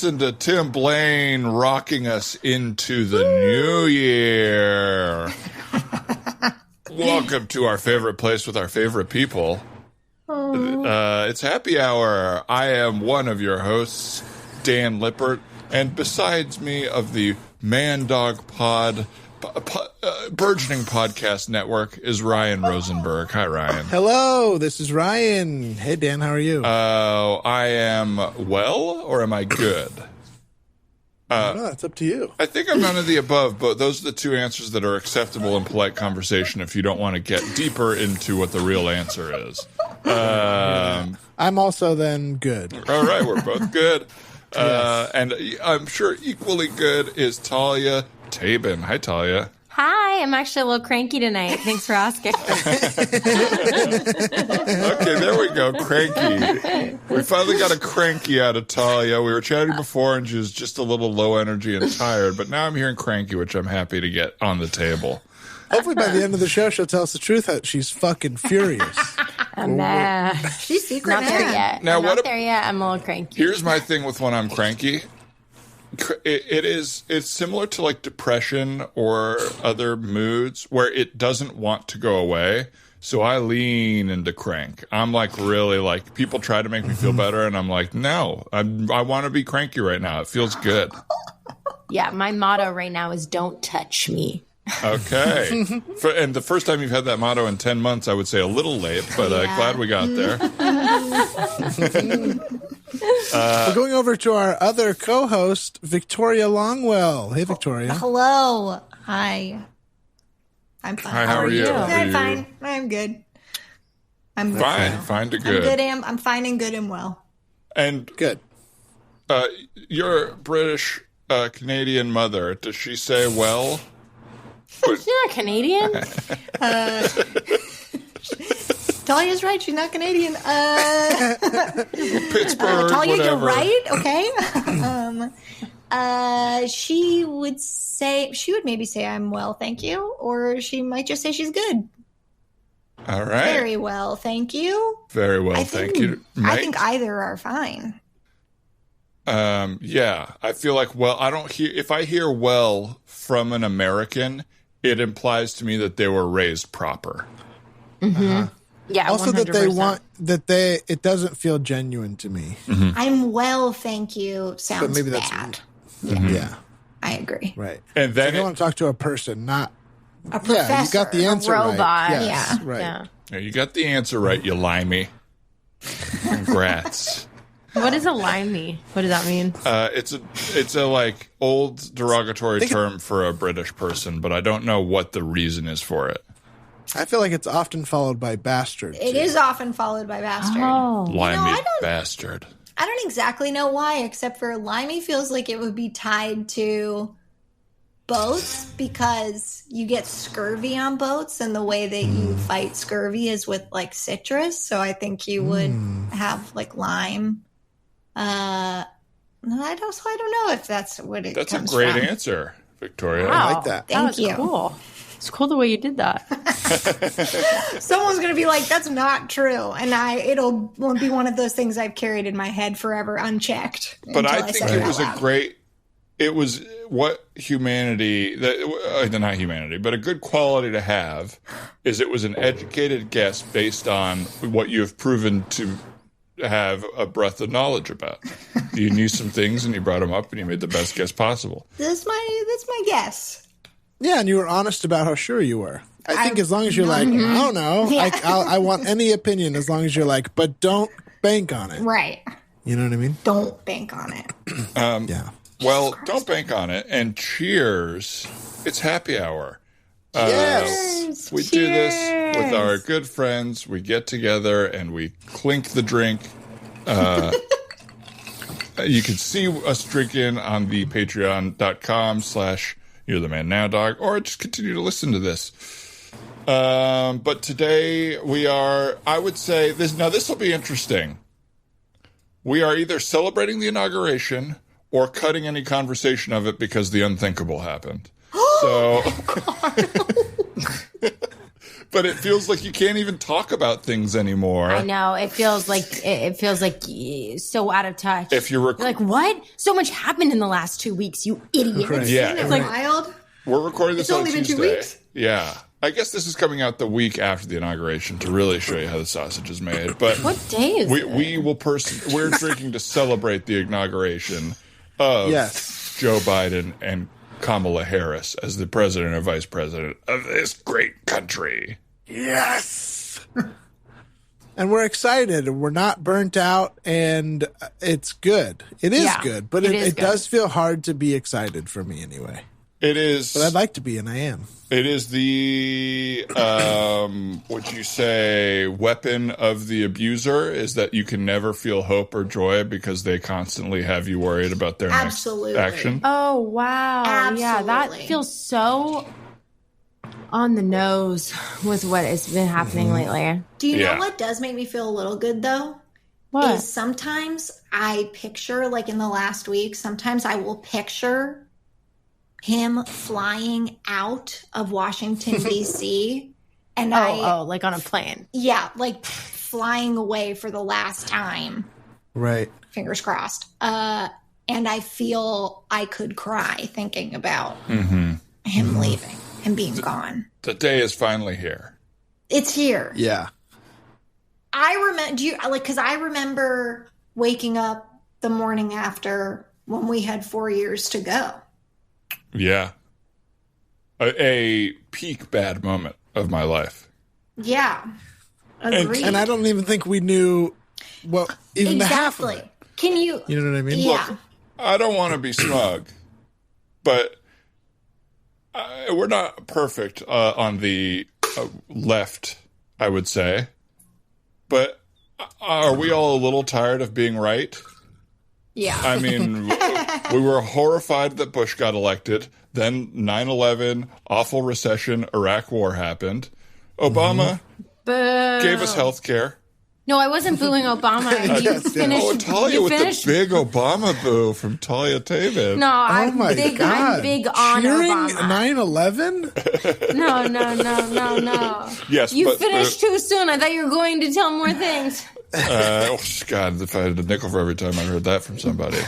listen to Tim Blaine rocking us into the new year. Welcome to our favorite place with our favorite people. It's happy hour. I am one of your hosts, Dan Lippert, and besides me of the Man Dog Pod burgeoning podcast network is Ryan Rosenberg. Hi, Ryan. Hello, this is Ryan. Hey, Dan, how are you? I am well, or am I good? It's up to you. I think I'm none of the above, but those are the two answers that are acceptable in polite conversation if you don't want to get deeper into what the real answer is. I'm also then good. All right, we're both good. Yes. And I'm sure equally good is Talia Tabin. Hi, Talia. Hi, I'm actually a little cranky tonight. Thanks for asking. Okay, there we go. Cranky. We finally got a cranky out of Talia. We were chatting before and she was just a little low energy and tired, but now I'm hearing cranky, which I'm happy to get on the table. Hopefully by the end of the show, she'll tell us the truth that she's fucking furious. Nah. She's secret Not there yet. Now, I'm not there yet. I'm a little cranky. Here's my thing with when I'm cranky. It's similar to like depression or other moods where it doesn't want to go away. So I lean into crank. I'm like really like people try to make me feel better, and I'm like, no, I want to be cranky right now. It feels good. Yeah, my motto right now is "Don't touch me." Okay. And the first time you've had that motto in 10 months, I would say a little late, but glad we got there. We're going over to our other co-host, Victoria Longwell. Hey, Victoria. Hello. Hi. I'm fine. Hi, how are you? I'm fine. I'm good. I'm good. Fine to good. I'm fine and good and well. And Good. Your British Canadian mother, does she say well? She's not Canadian. Talia's right. She's not Canadian. Pittsburgh, Talia, whatever. you're right. Okay. She would maybe say I'm well, thank you, or she might just say she's good. All right. Very well, thank you. Very well, thank you. I think either are fine. Yeah, I feel like if I hear well from an American, it implies to me that they were raised proper. Mm-hmm. Yeah. Also 100%. it doesn't feel genuine to me. Mm-hmm. I'm well, thank you. Sounds But maybe that's bad. Yeah. I agree. Right. And then I want to talk to a person, not A professor. Yeah, you got the answer robot. right. Yes, Yeah. right. Yeah. Yeah, you got the answer right, you limey. Congrats. What does a limey? What does that mean? It's a like old derogatory term for a British person, but I don't know what the reason is for it. I feel like it's often followed by bastard. It is often followed by bastard. Oh. Limey bastard. I don't exactly know why, except for limey feels like it would be tied to boats because you get scurvy on boats, and the way that you fight scurvy is with like citrus. So I think you would have like lime. I don't know if that's what it That's a comes great from. answer, Victoria. Wow. I like that. That was Thank you. cool. It's cool the way you did that. Someone's gonna be like, "That's not true," and it'll be one of those things I've carried in my head forever, unchecked. But until I think say it was out a loud. great. It was what humanity, not humanity, but a good quality to have is it was an educated guess based on what you have proven to have a breadth of knowledge about. You knew some things and you brought them up and you made the best guess possible. That's my guess. Yeah, and you were honest about how sure you were. I think as long as you're like, I don't know, Yeah. I want any opinion as long as you're like, but don't bank on it. Right. You know what I mean? Don't bank on it. Yeah. Well, don't bank on it. And cheers. It's happy hour. Yes. We do this with our good friends. We get together and we clink the drink. You can see us drinking on the patreon.com/You're the Man Now Dog, or just continue to listen to this. But today we are, I would say, this will be interesting. We are either celebrating the inauguration or cutting any conversation of it because the unthinkable happened. So, but But it feels like you can't even talk about things anymore. I know. It feels like so out of touch. If you're like, what? So much happened in the last 2 weeks, you idiot. Right. Yeah. Isn't it like wild? We're recording this It's on only been Tuesday. 2 weeks? Yeah. I guess this is coming out the week after the inauguration to really show you how the sausage is made. But What day is it? we're drinking to celebrate the inauguration of Joe Biden and Kamala Harris as the president or vice president of this great country. Yes. And we're excited, and we're not burnt out, and it's good. It is good, but it does feel hard to be excited for me anyway. It is. But I'd like to be, and I am. It is the, would you say, weapon of the abuser is that you can never feel hope or joy because they constantly have you worried about their next action. Oh, wow. Absolutely. Yeah, that feels so on the nose with what has been happening lately. Do you know what does make me feel a little good, though? What? Is sometimes I picture, like in the last week, sometimes I will picture him flying out of Washington, D.C. and like on a plane. Yeah, like flying away for the last time. Right. Fingers crossed. And I feel I could cry thinking about him leaving, him being gone. The day is finally here. It's here. Yeah. I remember, because I remember waking up the morning after when we had 4 years to go. Yeah. A peak bad moment of my life. Yeah. Agreed. And I don't even think we knew even the half of it. Can you? You know what I mean? Yeah. Look, I don't want to be smug, but we're not perfect on the left, I would say. But are we all a little tired of being right? Yeah. I mean, we were horrified that Bush got elected. Then 9/11, awful recession, Iraq war happened. Obama gave us health care. No, I wasn't booing Obama. You finished. Oh, Talia with the big Obama boo from Talia Tabin. No, I'm my big. God. I'm big on Cheering Obama. 9/11? No. Yes, You but finished too soon. I thought you were going to tell more things. God, if I had a nickel for every time I heard that from somebody.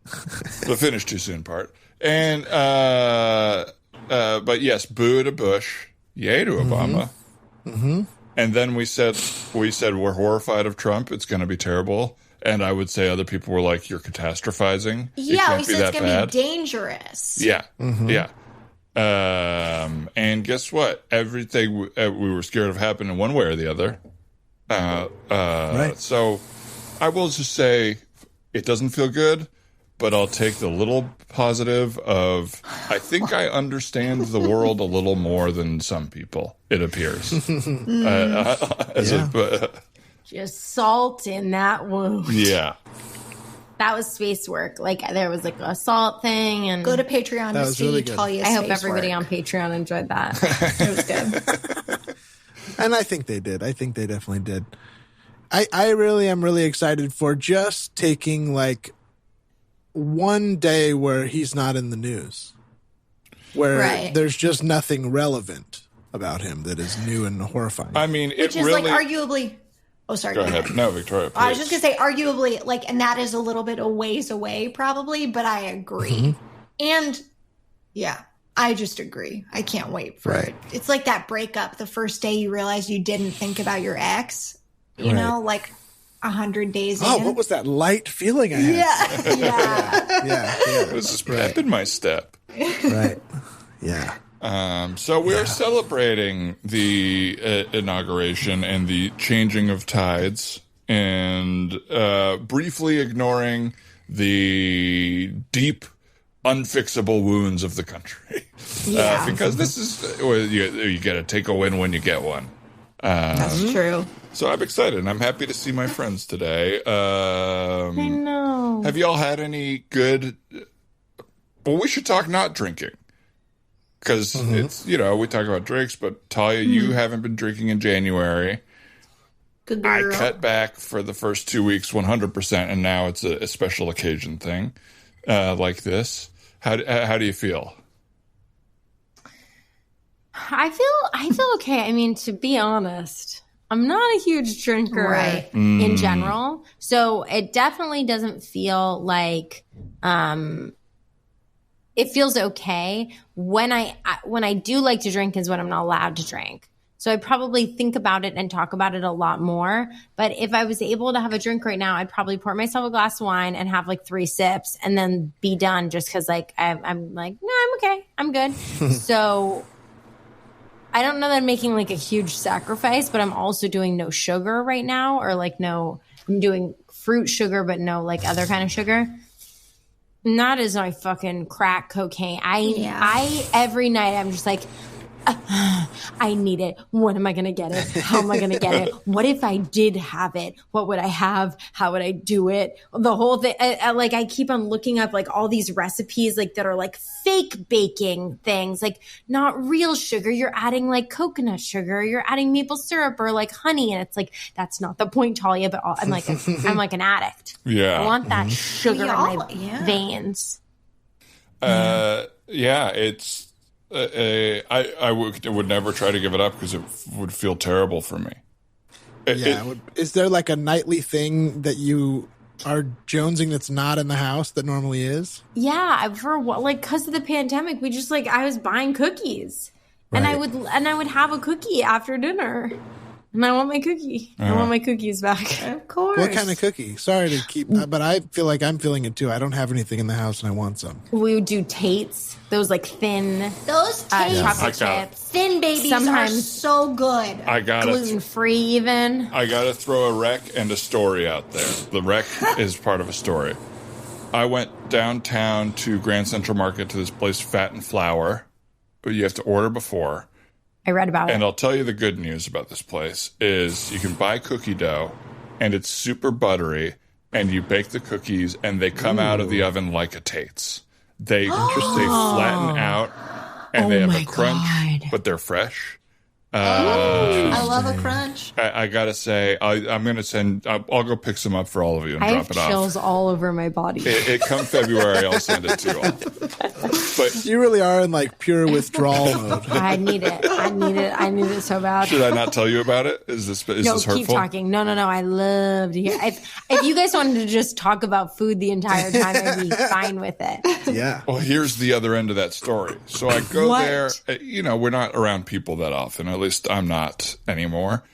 The finish too soon part. And, but yes, boo to Bush, yay to Obama. Mm-hmm. And then we said we're horrified of Trump. It's going to be terrible. And I would say other people were like, "You're catastrophizing. Yeah, we said it's going to be dangerous." Yeah, yeah. And guess what? Everything we were scared of happened in one way or the other. Right. So I will just say it doesn't feel good, but I'll take the little positive of I think I understand the world a little more than some people, it appears. Just salt in that wound. Yeah. That was space work. Like there was like a salt thing, and Go to Patreon to see really good. Talia's I hope space everybody work. on Patreon enjoyed that. It was good. And I think they did. I think they definitely did. I really am really excited for just taking like one day where he's not in the news, where there's just nothing relevant about him that is new and horrifying. I mean, Which is really, like arguably. Oh, sorry. Go ahead. No, Victoria, please. I was just going to say, arguably, like, and that is a little bit a ways away, probably, but I agree. And yeah, I just agree. I can't wait for it. It's like that breakup the first day you realize you didn't think about your ex, you know, like 100 days in. Oh, what was that light feeling I had? Yeah. It was just pep in my step. Right. Yeah. So we're celebrating the inauguration and the changing of tides and briefly ignoring the deep, unfixable wounds of the country. Because this is, you got to take a win when you get one. That's true. So I'm excited. I'm happy to see my friends today. I know. Have you all had any good... Well, we should talk not drinking. Because it's, we talk about drinks, but Talia, you haven't been drinking in January. Good girl. I cut back for the first 2 weeks 100%, and now it's a special occasion thing like this. How do you feel? I feel okay. I mean, to be honest, I'm not a huge drinker in general. So it definitely doesn't feel like it feels okay. When I do like to drink is when I'm not allowed to drink. So I probably think about it and talk about it a lot more. But if I was able to have a drink right now, I'd probably pour myself a glass of wine and have like 3 sips and then be done, just because like I'm like, no, I'm okay. I'm good. So I don't know that I'm making like a huge sacrifice, but I'm also doing no sugar right now, or like I'm doing fruit sugar, but no like other kind of sugar. Not as I fucking crack cocaine. I every night I'm just like, I need it. When am I going to get it? How am I going to get it? What if I did have it? What would I have? How would I do it? The whole thing. I keep on looking up like all these recipes like that are like fake baking things, like not real sugar. You're adding like coconut sugar. You're adding maple syrup or like honey. And it's like, that's not the point, Talia, but I'm like an addict. Yeah. I want that sugar in my veins. It's, I would never try to give it up because it would feel terrible for me. Is there like a nightly thing that you are jonesing that's not in the house that normally is? Yeah, for what, like, because of the pandemic, we just like I was buying cookies, and I would have a cookie after dinner. And I want my cookie. I want my cookies back. Of course. What kind of cookie? Sorry to keep, but I feel like I'm feeling it too. I don't have anything in the house and I want some. We would do Tates. Those like thin. Those Tates. Chocolate chips. Thin babies are so good. Gluten free even. I got to throw a rec and a story out there. The rec is part of a story. I went downtown to Grand Central Market to this place, Fat and Flour. But you have to order before. I read about it. And I'll tell you the good news about this place is you can buy cookie dough, and it's super buttery, and you bake the cookies, and they come out of the oven like a Tate's. They flatten out, and they have a crunch, but they're fresh. I love a crunch. I gotta say, I'm gonna send. I'll go pick some up for all of you and drop it off. I have chills all over my body. It come February, I'll send it to you all. But you really are in like pure withdrawal mode. I need it. I need it so bad. Should I not tell you about it? Is this hurtful? Keep talking. No. I love to hear. If you guys wanted to just talk about food the entire time, I'd be fine with it. Yeah. Well, here's the other end of that story. So I go there. We're not around people that often. At least I'm not anymore.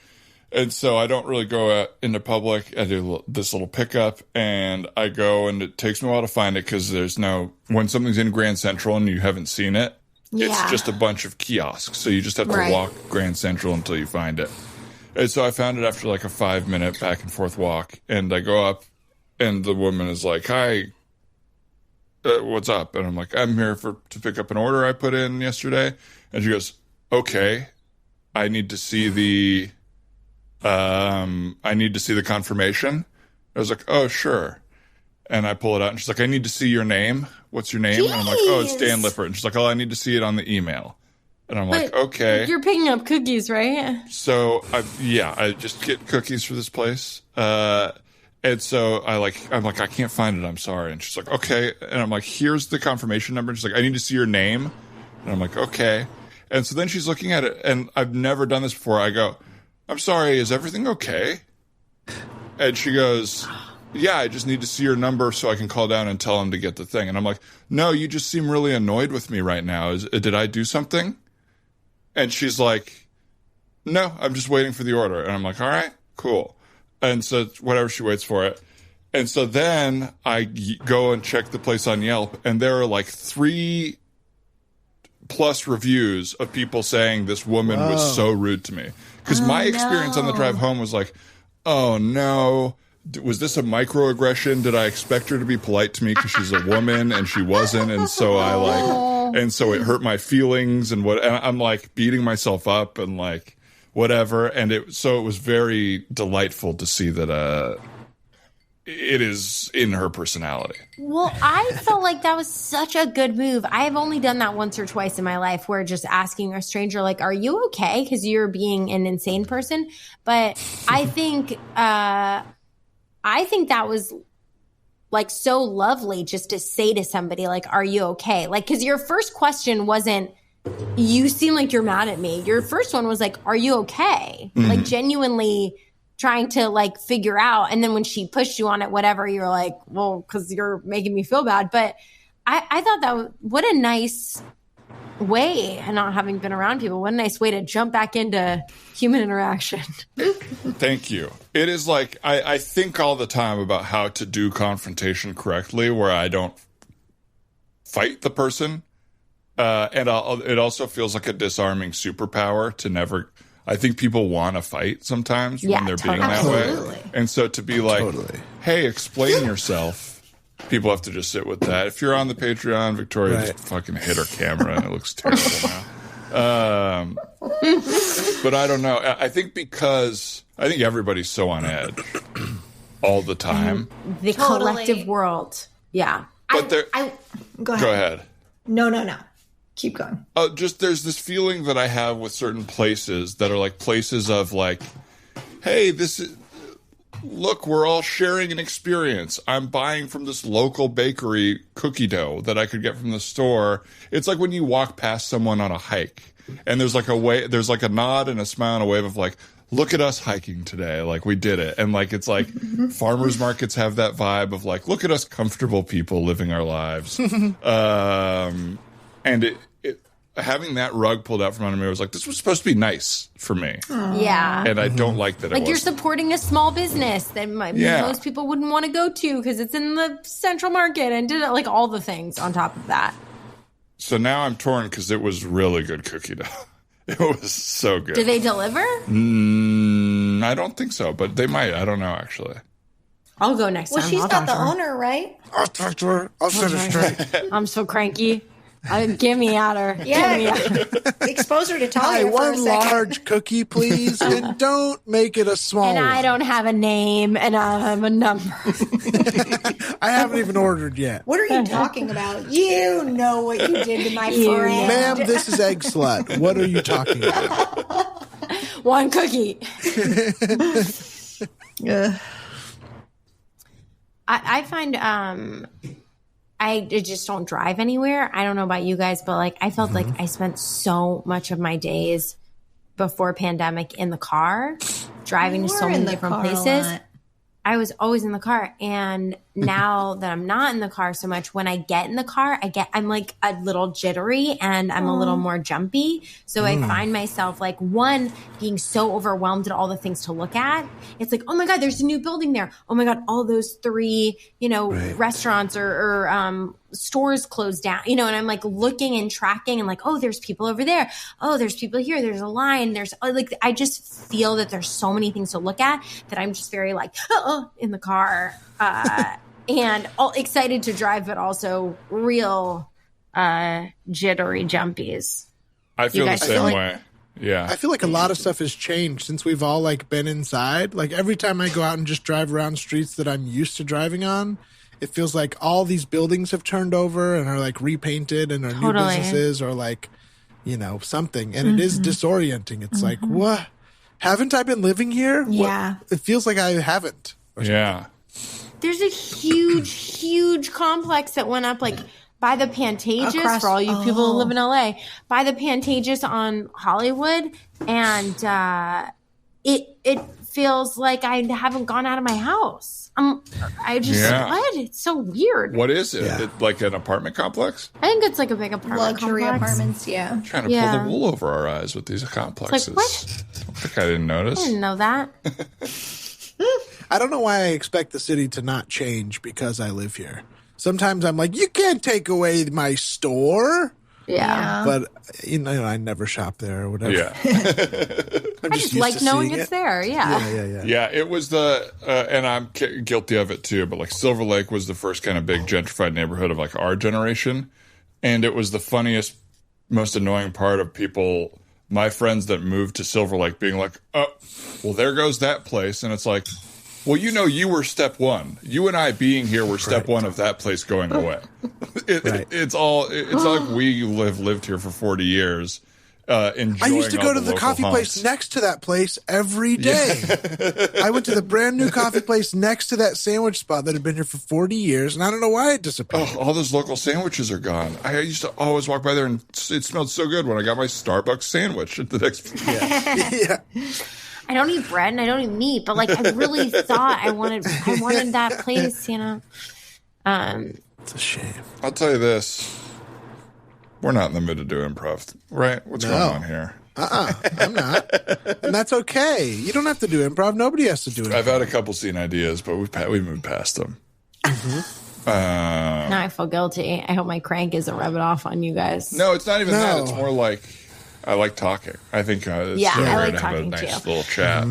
And so I don't really go out into public. I do this little pickup, and I go, and it takes me a while to find it because when something's in Grand Central and you haven't seen it, it's just a bunch of kiosks. So you just have to walk Grand Central until you find it. And so I found it after like a 5-minute back and forth walk, and I go up, and the woman is like, "Hi, what's up?" And I'm like, "I'm here to pick up an order I put in yesterday." And she goes, "Okay, I need to see the confirmation." I was like, "Oh, sure." And I pull it out, and she's like, "I need to see your name. What's your name?" And I'm like, "Oh, it's Dan Lippert." And she's like, "Oh, I need to see it on the email." And I'm like, "Okay." You're picking up cookies, right? So I just get cookies for this place. And so I'm like, "I can't find it. I'm sorry." And she's like, "Okay." And I'm like, "Here's the confirmation number." And she's like, "I need to see your name." And I'm like, "Okay." And so then she's looking at it, and I've never done this before. I go, "I'm sorry, is everything okay?" And she goes, "Yeah, I just need to see your number so I can call down and tell him to get the thing." And I'm like, "No, you just seem really annoyed with me right now. Did I do something?" And she's like, "No, I'm just waiting for the order." And I'm like, "All right, cool." And so whatever, she waits for it. And so then I go and check the place on Yelp, and there are like 3+ reviews of people saying this woman was so rude to me. Because my experience on the drive home was like, "Oh no, was this a microaggression? Did I expect her to be polite to me because she's a woman and she wasn't?" And so and so it hurt my feelings, and I'm like beating myself up and like whatever. And it was very delightful to see that it is in her personality. Well, I felt like that was such a good move. I have only done that once or twice in my life, where just asking a stranger, like, "Are you okay?" Because you're being an insane person. But I think that was like so lovely just to say to somebody, like, "Are you okay?" Like, because your first question wasn't, you seem like you're mad at me. Your first one was like, are you okay? Like genuinely trying to like figure out. And then when she pushed you on it, whatever, you're like, well, because you're making me feel bad. But I thought that what a nice way, and not having been around people, what a nice way to jump back into human interaction. Thank you. It is like, I think all the time about how to do confrontation correctly where I don't fight the person. And it also feels like a disarming superpower to never. I think people want to fight sometimes when they're being that way. And so to be like, hey, explain yourself. People have to just sit with that. If you're on the Patreon, Victoria just fucking hit her camera and it looks terrible now. But I don't know. I think because everybody's so on edge all the time. The collective world. Yeah. But go ahead. No. Keep going. Just there's this feeling that I have with certain places that are like places of like, hey, look, we're all sharing an experience. I'm buying from this local bakery cookie dough that I could get from the store. It's like when you walk past someone on a hike and there's like a nod and a smile and a wave of like, look at us hiking today. Like we did it. And like, it's like farmers markets have that vibe of like, look at us comfortable people living our lives. And having that rug pulled out from under me was like, this was supposed to be nice for me. Yeah. And I don't like that. Like you're supporting a small business that most people wouldn't want to go to because it's in the central market and did like all the things on top of that. So now I'm torn because it was really good cookie dough. It was so good. Did they deliver? I don't think so, but they might. I don't know, actually. I'll go next time. Well, she's not the owner, right? I'll talk to her. I'll set her straight. I'm so cranky. Get me at her. Yeah. Expose her to Talia for one a second. large cookie, please, and don't make it a small And one. I don't have a name, and I have a number. I haven't even ordered yet. What are you talking about? You know what you did to my friend. Ma'am, this is Egg Slut. What are you talking about? One cookie. I find I just don't drive anywhere. I don't know about you guys, but like I felt like I spent so much of my days before pandemic in the car, driving to so many different places. I was always in the car. And now that I'm not in the car so much, when I get in the car, I'm like a little jittery and I'm a little more jumpy. So I find myself like being so overwhelmed at all the things to look at. It's like, oh my God, there's a new building there. Oh my God, all those 3, restaurants or stores closed down, and I'm like looking and tracking and like, oh, there's people over there. Oh, there's people here. There's a line. There's like, I just feel that there's so many things to look at that I'm just very like, in the car. And all excited to drive, but also real jittery jumpies. I feel the same way. Yeah. I feel like a lot of stuff has changed since we've all like been inside. Like every time I go out and just drive around streets that I'm used to driving on, it feels like all these buildings have turned over and are like repainted and are new businesses or like, something. And it is disorienting. It's like, what? Haven't I been living here? Yeah. It feels like I haven't. Yeah. There's a huge, huge complex that went up like by the Pantages for all you people who live in LA, by the Pantages on Hollywood. And it feels like I haven't gone out of my house. What? It's so weird. What is it? Yeah. Like an apartment complex? I think it's like a big apartment Luxury complex. apartments, yeah. I'm trying to pull the wool over our eyes with these complexes. Like, what? I don't think I didn't notice. I didn't know that. I don't know why I expect the city to not change because I live here. Sometimes I'm like, you can't take away my store. Yeah. But, I never shop there or whatever. Yeah. I just like knowing it's there. Yeah. Yeah, it was and I'm guilty of it too, but like Silver Lake was the first kind of big gentrified neighborhood of like our generation. And it was the funniest, most annoying part of people, my friends that moved to Silver Lake being like, oh, well, there goes that place. And it's like, well, you were step one. You and I being here were step one of that place going away. It's all like we lived here for 40 years enjoying. I used to go to the local coffee haunts. place next to that place every day. I went to the brand new coffee place next to that sandwich spot that had been here for 40 years, and I don't know why it disappeared. Oh, all those local sandwiches are gone. I used to always walk by there, and it smelled so good when I got my Starbucks sandwich at the next. Yeah. I don't eat bread and I don't eat meat, but like I really thought I wanted that place, you know. It's a shame. I'll tell you this: we're not in the mood to do improv, right? What's going on here? I'm not, and that's okay. You don't have to do improv. Nobody has to do it. I've had a couple scene ideas, but we've moved past them. Now I feel guilty. I hope my crank isn't rubbing off on you guys. No, it's not even that. It's more like I like talking. I think it's I like to have a talking nice too. little chat.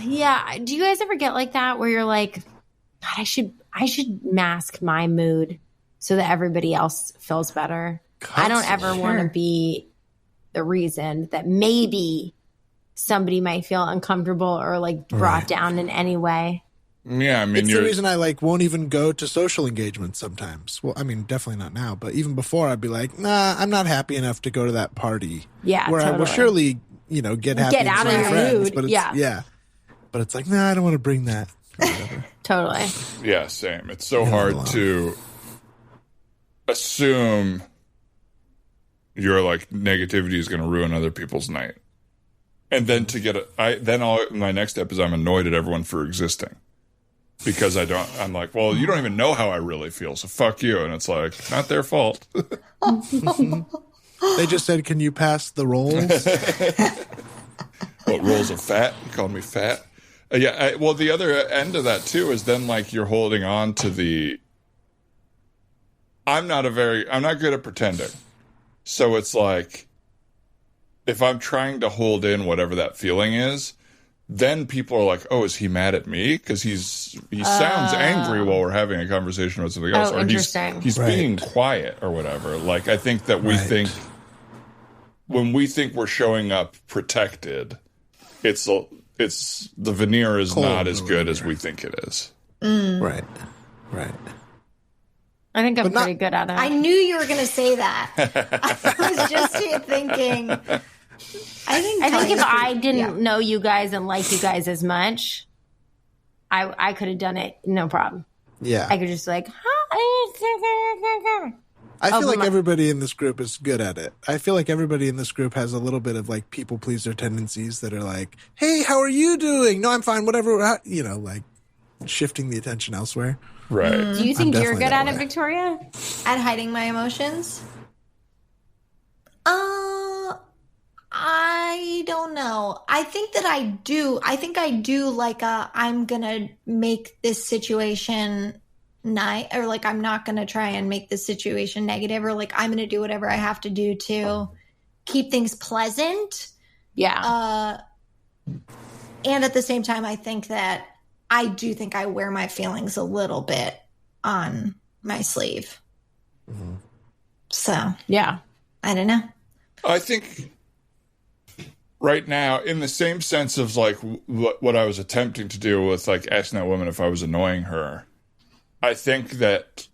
Yeah. Do you guys ever get like that where you're like, God, I should mask my mood so that everybody else feels better? I don't ever want to be the reason that maybe somebody might feel uncomfortable or like brought down in any way. Yeah, I mean, it's the reason I like won't even go to social engagements sometimes. Well, I mean, definitely not now, but even before, I'd be like, nah, I'm not happy enough to go to that party. Yeah, where I will surely, get happy, get out of your mood. But it's, but it's like, nah, I don't want to bring that. Totally. Yeah, same. It's so hard to assume your like negativity is going to ruin other people's night, and then to get my next step is I'm annoyed at everyone for existing. Because I'm like, well, you don't even know how I really feel, so fuck you. And it's like, not their fault. They just said, can you pass the rolls? What, rolls of fat? You called me fat? Well, the other end of that, too, is then, like, you're holding on to the... I'm not good at pretending. So it's like, if I'm trying to hold in whatever that feeling is, then people are like, oh, is he mad at me? Because he sounds angry while we're having a conversation about something else. Oh, or interesting. He's being quiet or whatever. Like, I think that we think, when we think we're showing up protected, it's the veneer is not as good as we think it is. Right. I think I'm pretty good at it. I knew you were going to say that. I was just thinking... I think if I didn't know you guys and like you guys as much, I could have done it, no problem. Yeah. I could just like, I feel like everybody in this group is good at it. I feel like everybody in this group has a little bit of like people pleaser tendencies that are like, hey, how are you doing? No, I'm fine, whatever. Like shifting the attention elsewhere. Right. Do you think you're good at it, Victoria? At hiding my emotions? I don't know. I think that I do. I think I do like I'm going to make this situation or like I'm not going to try and make this situation negative, or like I'm going to do whatever I have to do to keep things pleasant. Yeah. And at the same time, I think that I do think I wear my feelings a little bit on my sleeve. Mm-hmm. So, yeah. I don't know. I think right now, in the same sense of like what I was attempting to do with like asking that woman if I was annoying her, I think that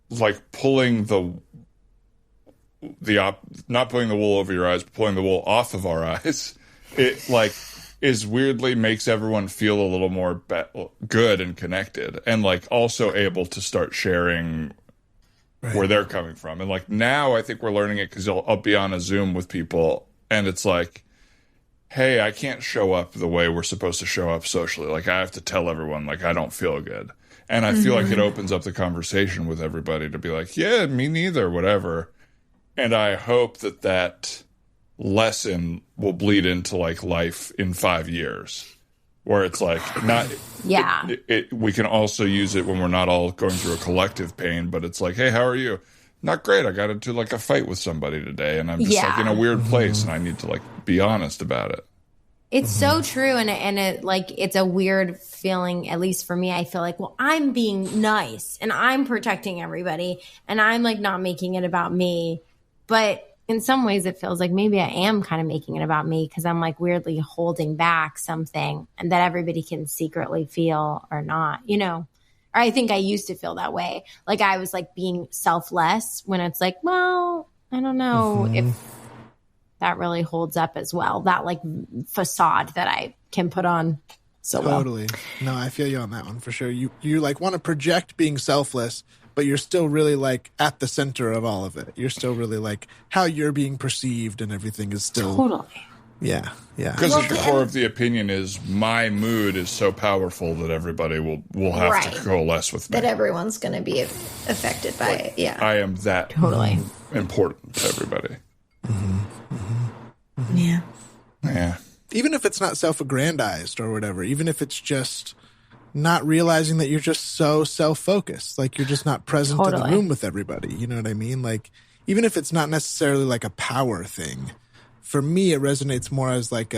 like not pulling the wool over your eyes, but pulling the wool off of our eyes, it like is weirdly makes everyone feel a little more good and connected, and like also able to start sharing where they're coming from. And like now I think we're learning it because I'll be on a Zoom with people and it's like, hey, I can't show up the way we're supposed to show up socially. Like I have to tell everyone like I don't feel good. And I feel like it opens up the conversation with everybody to be like, yeah, me neither, whatever. And I hope that lesson will bleed into like life in 5 years, where it's like not, we can also use it when we're not all going through a collective pain, but it's like, hey, how are you? Not great. I got into like a fight with somebody today and I'm just like in a weird place and I need to like be honest about it. It's so true. And it like, it's a weird feeling, at least for me. I feel like, well, I'm being nice and I'm protecting everybody and I'm like not making it about me. But in some ways it feels like maybe I am kind of making it about me because I'm like weirdly holding back something and that everybody can secretly feel or not, or I think I used to feel that way. Like I was like being selfless when it's like, well, I don't know if that really holds up as well. That like facade that I can put on so well. Totally. No, I feel you on that one for sure. You like want to project being selfless, but you're still really like at the center of all of it. You're still really like how you're being perceived and everything is still Totally. Yeah. Because at the core of the opinion is my mood is so powerful that everybody will have to coalesce with me. That everyone's going to be affected by it. Yeah. I am that important to everybody. Yeah. Yeah. Even if it's not self-aggrandized or whatever, even if it's just not realizing that you're just so self-focused, like you're just not present in the room with everybody. You know what I mean? Like, even if it's not necessarily like a power thing, for me, it resonates more as like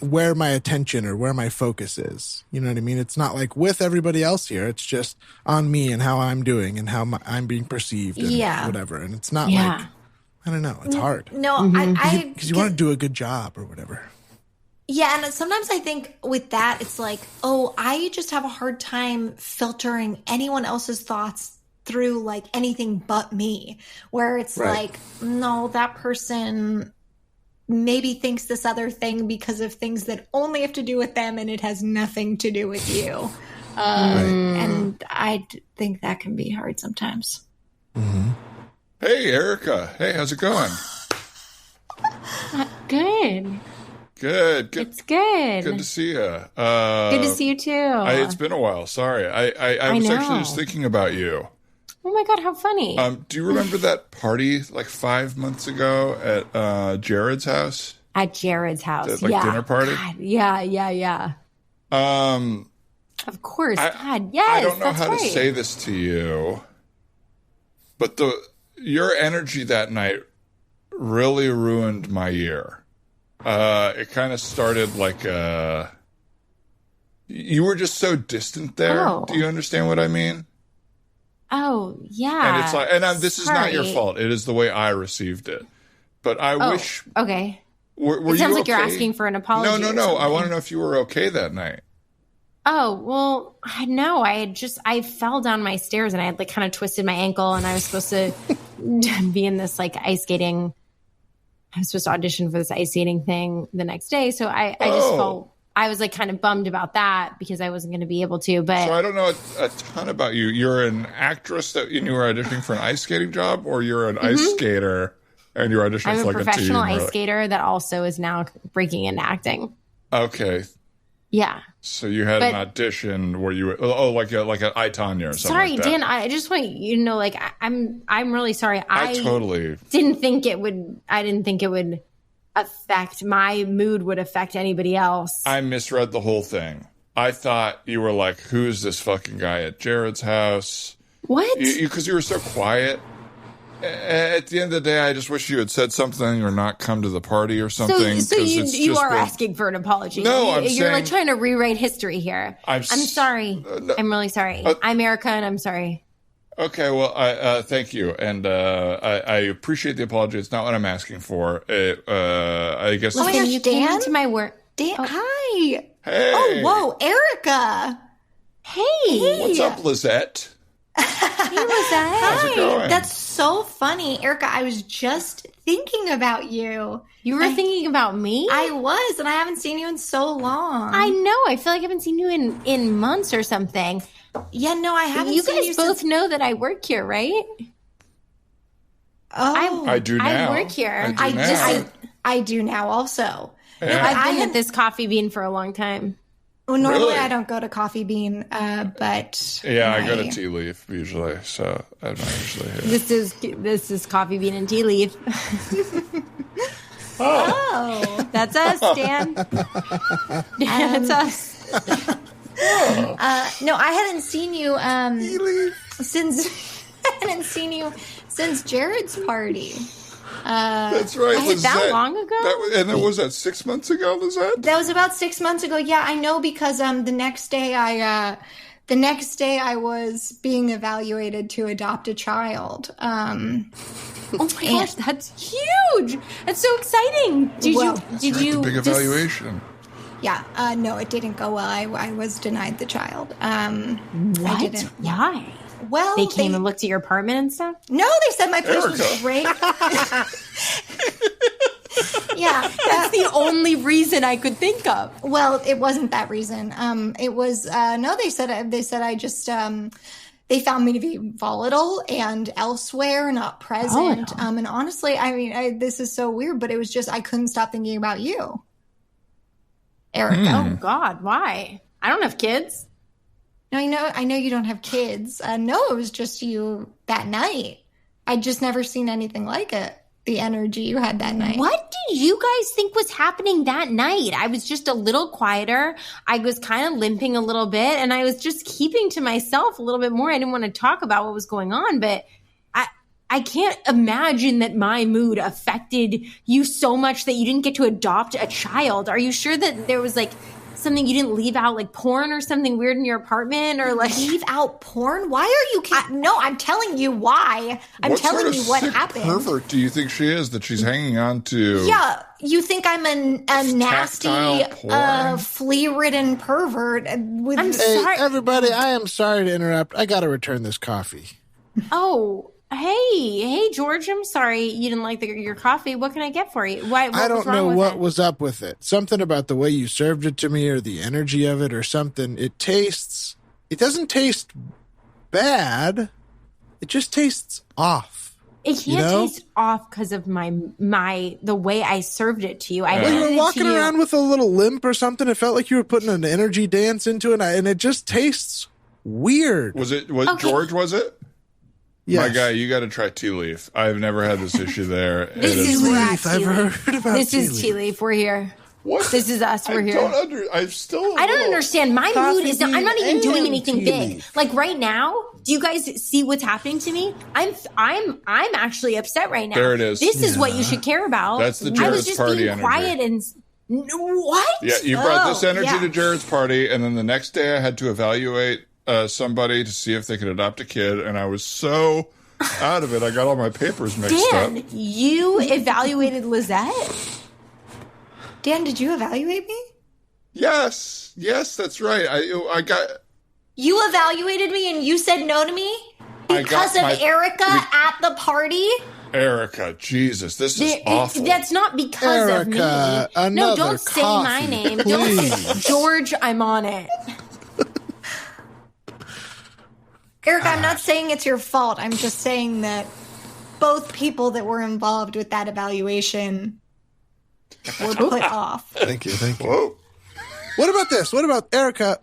where my attention or where my focus is. You know what I mean? It's not like with everybody else here. It's just on me and how I'm doing and how I'm being perceived and whatever. And it's not like, I don't know. It's hard. No, because you want to do a good job or whatever. Yeah, and sometimes I think with that, it's like, oh, I just have a hard time filtering anyone else's thoughts through like anything but me, where it's like, no, that person maybe thinks this other thing because of things that only have to do with them and it has nothing to do with you. And I think that can be hard sometimes. Mm-hmm. Hey, Erica. Hey, how's it going? Good. Good. It's good. Good to see you. Good to see you too. It's been a while. Sorry. I was actually just thinking about you. Oh my God, how funny. Do you remember that party like 5 months ago at Jared's house? At Jared's house, that, like, dinner party? God, yeah. Of course, God, yes. I don't know how to say this to you, but your energy that night really ruined my year. It kind of started like you were just so distant there. Oh. Do you understand what I mean? Oh, yeah. And it's like, this is not your fault. It is the way I received it. But I wish. Okay. Were it sounds you like okay? you're asking for an apology. No. I want to know if you were okay that night. Oh, well, no. I fell down my stairs and I had like kind of twisted my ankle and I was supposed to be in this like ice skating. I was supposed to audition for this ice skating thing the next day. So I just felt. I was like kind of bummed about that because I wasn't going to be able to. But so I don't know a ton about you. You're an actress that you were auditioning for an ice skating job, or you're an ice skater and you're auditioning for like a professional team, ice skater that also is now breaking into acting. Okay. Yeah. So you had an audition where you like an I, Tanya or something. Sorry, like that. Dan. I just want you to know, like I'm really sorry. I totally didn't think it would. I didn't think it would affect my mood. Would affect anybody else. I misread the whole thing. I thought you were like, "Who's this fucking guy at Jared's house?" What? Because you were so quiet. At the end of the day, I just wish you had said something or not come to the party or something. So you are asking for an apology. No, you're like trying to rewrite history here. I'm sorry. No. I'm really sorry. I'm Erica, and I'm sorry. Okay, well, thank you, and I appreciate the apology. It's not what I'm asking for. I guess. Listen, you came into my work. Dan, hi. Hey. Oh, whoa, Erica. Hey. What's up, Lizette? Hey, Lizette. How's it going? That's so funny. Erica, I was just thinking about you. You were thinking about me? I was, and I haven't seen you in so long. I know. I feel like I haven't seen you in months or something. Yeah, no, I haven't you seen you. You guys both know that I work here, right? Oh. I do now. I work here. I do now also. Yeah. I've been at this Coffee Bean for a long time. Well, normally Really? I don't go to Coffee Bean, but Yeah, I go to Tea Leaf usually, so I'm not usually here. This is Coffee Bean and Tea Leaf. Oh, That's us, Dan. That's us. no, I hadn't seen you since Jared's party. That's right, Was it that Lizette. long ago? And it was that 6 months ago, Lizette? That was about 6 months ago. Yeah, I know because the next day I was being evaluated to adopt a child. Oh my gosh, that's huge! That's so exciting. Did you? Big evaluation. Yeah, no, it didn't go well. I was denied the child. What? I didn't. Why? Well, They came and looked at your apartment and stuff? No, they said my place was great. Yeah. That's the only reason I could think of. Well, it wasn't that reason. It was, no, they said I just, they found me to be volatile and elsewhere, not present. And honestly, I mean, this is so weird, but it was just, I couldn't stop thinking about you, Erica. Oh God, why? I don't have kids. No, I know you don't have kids. No, it was just you that night. I'd just never seen anything like it. The energy you had that night. What did you guys think was happening that night? I was just a little quieter. I was kind of limping a little bit, and I was just keeping to myself a little bit more. I didn't want to talk about what was going on, but I can't imagine that my mood affected you so much that you didn't get to adopt a child. Are you sure that there was like something you didn't leave out, like porn or something weird in your apartment, or like leave out porn? Why are you? No, I'm telling you why. I'm telling you what happened. Pervert do you think she is that she's hanging on to? Yeah, you think I'm a nasty, flea-ridden pervert? I'm sorry, everybody. I am sorry to interrupt. I got to return this coffee. Oh. Hey, George, I'm sorry you didn't like your coffee. What can I get for you? What I don't know what was up with it. Something about the way you served it to me or the energy of it or something. It doesn't taste bad. It just tastes off. It can't taste off because of the way I served it to you. Well, you were walking around with a little limp or something. It felt like you were putting an energy dance into it, and it just tastes weird. George, was it? Yes. My guy, you got to try tea leaf. I've never had this issue there. This is tea leaf. I've heard about this is tea leaf. We're here. What? This is us. We're here. I don't understand. My mood is. I'm not even doing anything big. Leaf. Like right now, do you guys see what's happening to me? I'm actually upset right now. There it is. This is what you should care about. That's the I was Jared's just party being energy. Quiet and. What? Yeah, you brought this energy to Jared's party, and then the next day I had to evaluate somebody to see if they could adopt a kid, and I was so out of it. I got all my papers mixed up. Dan, you evaluated Lizette? Dan, did you evaluate me? Yes, that's right. I got. You evaluated me and you said no to me because of Erica at the party? Erica, Jesus, this is awful. That's not because Erica, of me. No, don't coffee, say my name. Don't say George, I'm on it. Erica, I'm not saying it's your fault. I'm just saying that both people that were involved with that evaluation were put off. Thank you. Whoa. What about this? What about Erica?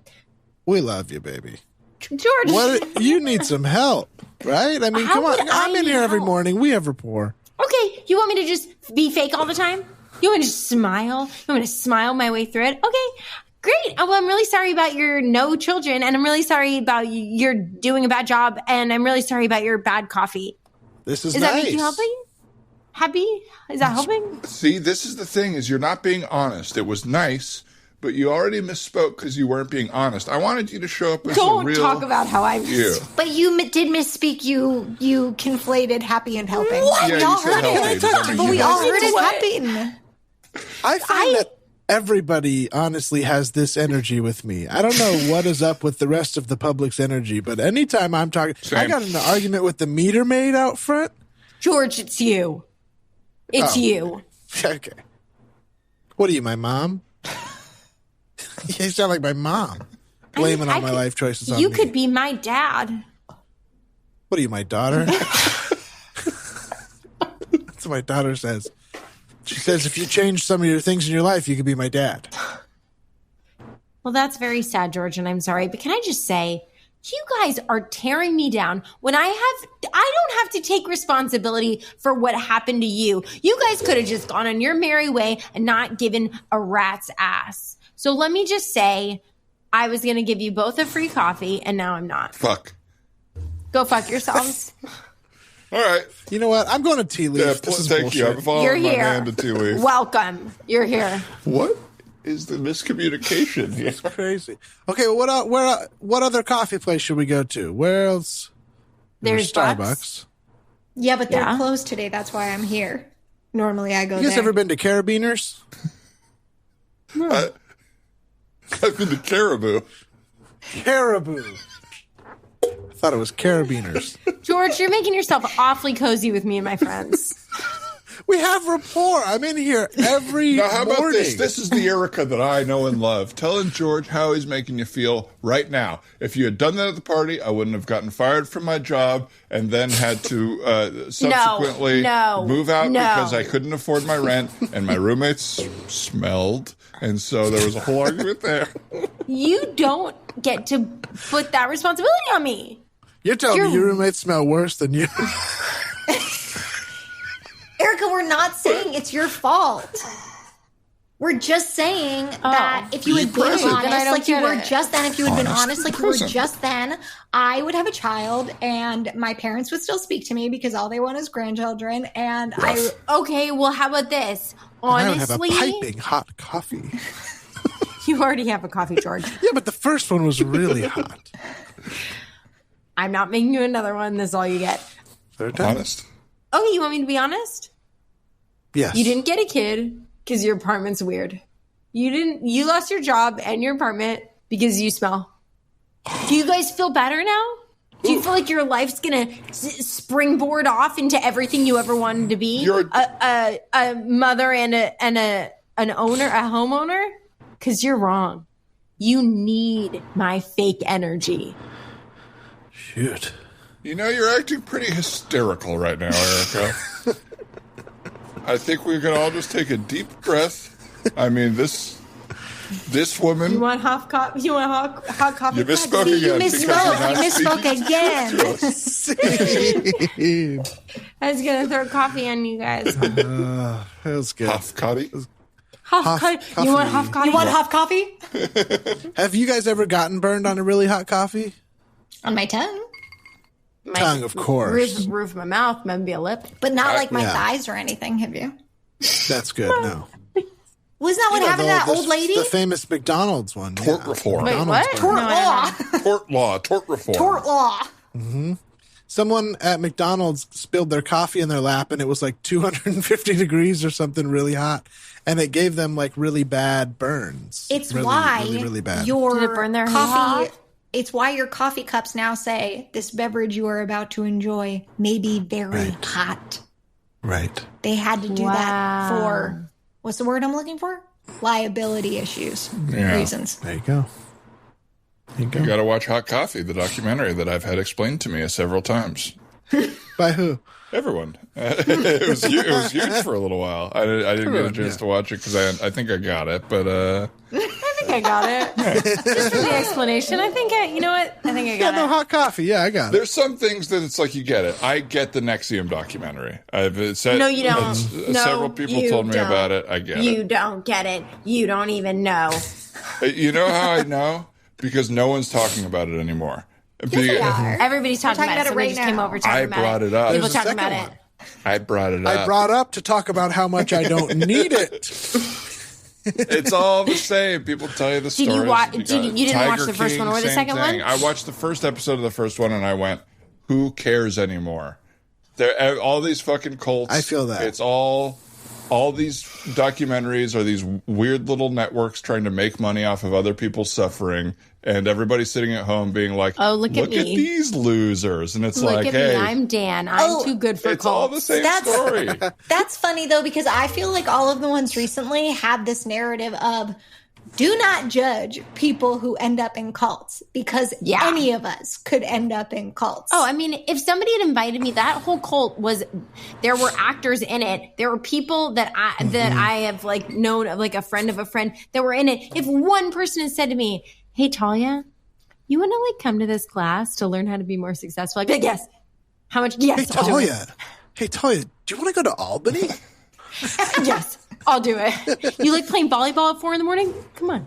We love you, baby. George. You need some help, right? I mean, come on. I'm in here every morning. We have rapport. Okay, you want me to just be fake all the time? You want me to just smile? You want me to smile my way through it? Okay. Great. Well, I'm really sorry about your no children, and I'm really sorry about you're doing a bad job, and I'm really sorry about your bad coffee. This is nice. That make you happy? Is that helping? See, this is the thing, is you're not being honest. It was nice, but you already misspoke because you weren't being honest. I wanted you to show up as Don't a real talk about how I you. But you did misspeak. You conflated happy and helping. What? Yeah, We all you said heard healthy. it. Does that mean But you we all healthy? heard it What? happen. I find that everybody honestly has this energy with me. I don't know what is up with the rest of the public's energy, but anytime I'm talking, Same. I got in an argument with the meter maid out front. George, it's you. It's you. Okay. What are you, my mom? You sound like my mom. Blaming all my life choices on me. You could be my dad. What are you, my daughter? That's what my daughter says. She says, if you change some of your things in your life, you could be my dad. Well, that's very sad, George, and I'm sorry. But can I just say, you guys are tearing me down when I don't have to take responsibility for what happened to you. You guys could have just gone on your merry way and not given a rat's ass. So let me just say, I was going to give you both a free coffee, and now I'm not. Fuck. Go fuck yourselves. All right. You know what? I'm going to tea leaf. Yeah, This is thank you. bullshit. I'm following You're my here. man to tea leaf. Welcome. You're here. What is the miscommunication here? Crazy. Okay, well, what other coffee place should we go to? Where else? There's Starbucks. Bucks. Yeah, but they're Yeah. closed today. That's why I'm here. Normally I go You guys there. ever been to Carabiners? I've been to Caribou. Caribou. I thought it was carabiners. George, you're making yourself awfully cozy with me and my friends. We have rapport. I'm in here every Now, how about morning. this? This is the Erica that I know and love. Telling George how he's making you feel right now. If you had done that at the party, I wouldn't have gotten fired from my job and then had to subsequently move out because I couldn't afford my rent and my roommates smelled. And so there was a whole argument there. You don't get to put that responsibility on me. You're telling me your roommates smell worse than you. Erica, we're not saying it's your fault. We're just saying that if you had been honest, like you were just then, if you had been honest, like you were just then, I would have a child and my parents would still speak to me because all they want is grandchildren. And Okay, well, how about this? Honestly, I would have a piping hot coffee. You already have a coffee, George. Yeah, but the first one was really hot. I'm not making you another one. This is all you get. Third time. Honest. Okay, you want me to be honest? Yes. You didn't get a kid because your apartment's weird. You lost your job and your apartment because you smell. Do you guys feel better now? Do you feel like your life's gonna springboard off into everything you ever wanted to be? You're a mother and an owner, a homeowner? Because you're wrong. You need my fake energy. Shoot. You know, you're acting pretty hysterical right now, Erica. I think we can all just take a deep breath. I mean, this woman. You want hot coffee? You want hot coffee? You misspoke again. You misspoke again. I was gonna throw coffee on you guys. That was good. Half cutty. Hot coffee. You want hot coffee? You want hot coffee? Have you guys ever gotten burned on a really hot coffee? On my tongue. My Tongue, of course. Roof of my mouth, maybe a lip. But not like my yeah. thighs or anything, have you? That's good. No. Wasn't that what happened to that old lady? The famous McDonald's one. Tort reform. Wait, McDonald's what? burn. Tort law. Tort law. Tort reform. Tort law. Someone at McDonald's spilled their coffee in their lap, and it was like 250 degrees or something really hot, and it gave them like really bad burns. It's really, why really bad. your Did it burn their coffee. hot? It's why your coffee cups now say this beverage you are about to enjoy may be very hot. Right. They had to do that for what's the word I'm looking for? Liability issues reasons. There you go. You got to watch Hot Coffee, the documentary that I've had explained to me several times. By who? Everyone. It was huge for a little while. I didn't get a chance to watch it because I think I got it, but I think I got it. Just for the explanation, I think you know what? I think I got No it. hot coffee. Yeah, I got it. there's some things that it's like you get it. I get the Nexium documentary. I've said No, you don't. several people you told me don't. about it. I get it. You don't get it. You don't even know. You know how I know? Because no one's talking about it anymore. Everybody's talking about it. Somebody right just now. came over talking I about brought it up. People There's a talking about second it. I brought it up. I brought up to talk about how much I don't need it. It's all the same. People tell you the Did stories. you watch? got You didn't watch Tiger the first King, one or the same second thing. one? I watched the first episode of the first one and I went, "Who cares anymore?" All these fucking cults. I feel that. It's all these documentaries are these weird little networks trying to make money off of other people's suffering, and everybody's sitting at home being like, Oh, look at me. these losers," and it's Look like, at hey, me. I'm Dan. I'm too good for it's all the cults. same story. That's funny though, because I feel like all of the ones recently had this narrative of do not judge people who end up in cults because any of us could end up in cults. Oh, I mean, if somebody had invited me, that whole cult was, there were actors in it. There were people that I have like known, like a friend of a friend that were in it. If one person had said to me, "Hey, Talia, you want to like come to this class to learn how to be more successful?" I'd be like, yes. How much? Yes. Hey, I'll do it. Talia. Hey, Talia, do you want to go to Albany? Yes. I'll do it. You like playing volleyball at 4 a.m? Come on.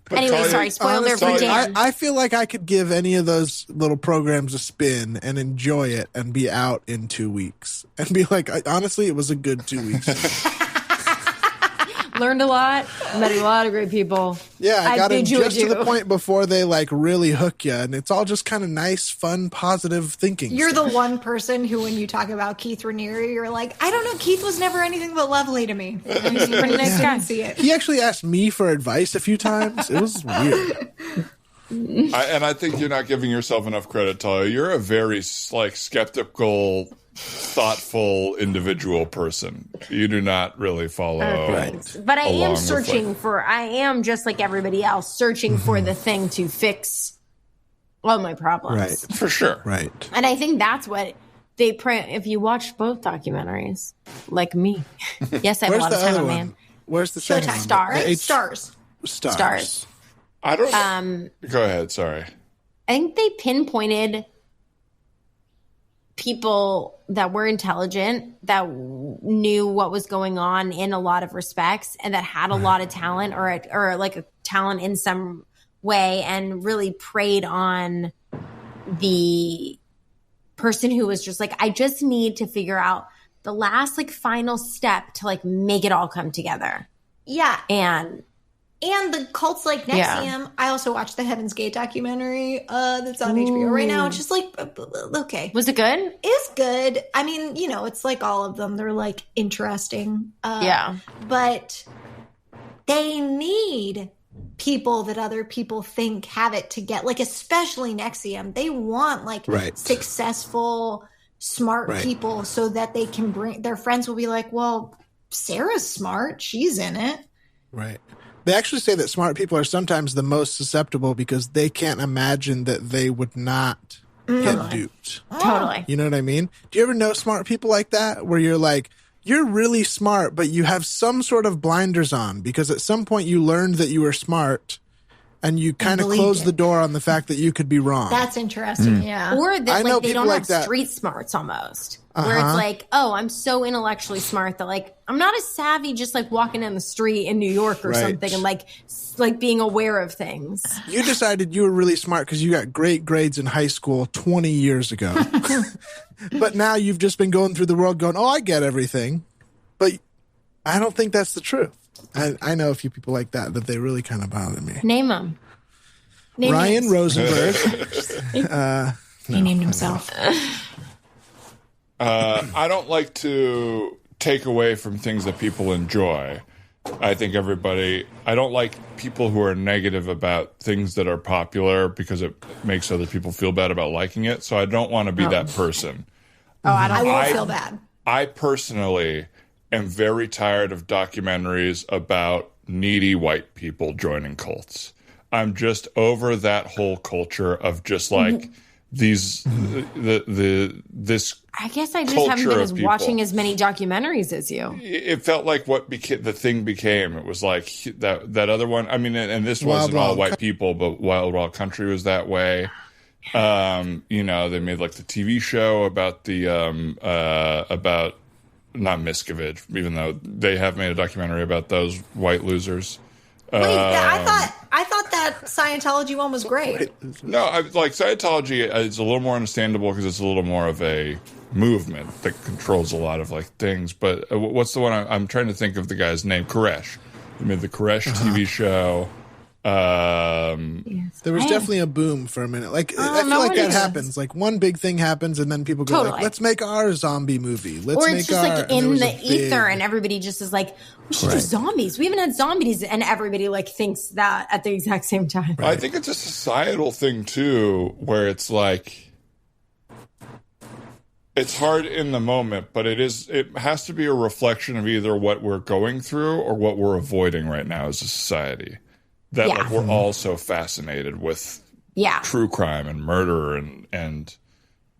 But Anyway, Talia- sorry, spoiler for Talia- Dan. I feel like I could give any of those little programs a spin and enjoy it and be out in 2 weeks and be like, honestly, it was a good 2 weeks. Learned a lot. Met a lot of great people. Yeah, I got in bid you just to adieu. the point before they like really hook you, and it's all just kind of nice, fun, positive thinking. You're the one person who, when you talk about Keith Raniere, you're like, I don't know, Keith was never anything but lovely to me. He's a pretty nice guy. See it. He actually asked me for advice a few times. It was weird. I think you're not giving yourself enough credit, Talia. You're a very skeptical, thoughtful, individual person. You do not really follow. Right. But I am searching I am just like everybody else, searching for the thing to fix all my problems. Right. For sure. Right. And I think that's what they if you watch both documentaries, like me. Yes, I have a lot of time on my hand. Where's the second one? Stars. I don't go ahead, sorry. I think they pinpointed people that were intelligent, that knew what was going on in a lot of respects, and that had a lot of talent or like a talent in some way, and really preyed on the person who was just like, I just need to figure out the last like final step to like make it all come together. Yeah. And the cults like NXIVM. Yeah. I also watched the Heaven's Gate documentary that's on HBO right now. It's just like, okay. Was it good? It's good. I mean, you know, it's like all of them. They're like interesting. Yeah. But they need people that other people think have it to get, like, especially NXIVM. They want like successful, smart people so that they can bring their friends will be like, well, Sarah's smart. She's in it. Right. They actually say that smart people are sometimes the most susceptible because they can't imagine that they would not get duped. Totally. You know what I mean? Do you ever know smart people like that where you're like, you're really smart, but you have some sort of blinders on because at some point you learned that you were smart and you kind of closed the door on the fact that you could be wrong. That's interesting, yeah. Or that like they don't have street smarts almost. Where it's like, oh, I'm so intellectually smart that like I'm not as savvy just like walking down the street in New York or something and like being aware of things. You decided you were really smart because you got great grades in high school 20 years ago. But now you've just been going through the world going, oh, I get everything. But I don't think that's the truth. I know a few people like that, but they really kind of bother me. Name them. Ryan Rosenberg. He named himself. I don't like to take away from things that people enjoy. I think I don't like people who are negative about things that are popular because it makes other people feel bad about liking it. So I don't want to be that person. Oh, I won't feel bad. I personally am very tired of documentaries about needy white people joining cults. I'm just over that whole culture of just like this. I guess I just haven't been watching as many documentaries as you. It felt like what the thing became. It was like that other one. I mean, and this wasn't all white people, but Wild Wild Country was that way. You know, they made like the TV show about the about not Miscavige, even though they have made a documentary about those white losers. Wait, I thought that Scientology one was great. No, like Scientology is a little more understandable because it's a little more of a movement that controls a lot of like things. But what's the one I'm trying to think of the guy's name? Koresh. They made the Koresh TV show. There was definitely a boom for a minute. Like I feel like that happens. Like one big thing happens, and then people go like, "Let's make our zombie movie." Or it's just like in the ether, and everybody just is like, "We should do zombies." We haven't had zombies, and everybody like thinks that at the exact same time. Right. I think it's a societal thing too, where it's like it's hard in the moment, but it has to be a reflection of either what we're going through or what we're avoiding right now as a society. That like we're all so fascinated with true crime and murder and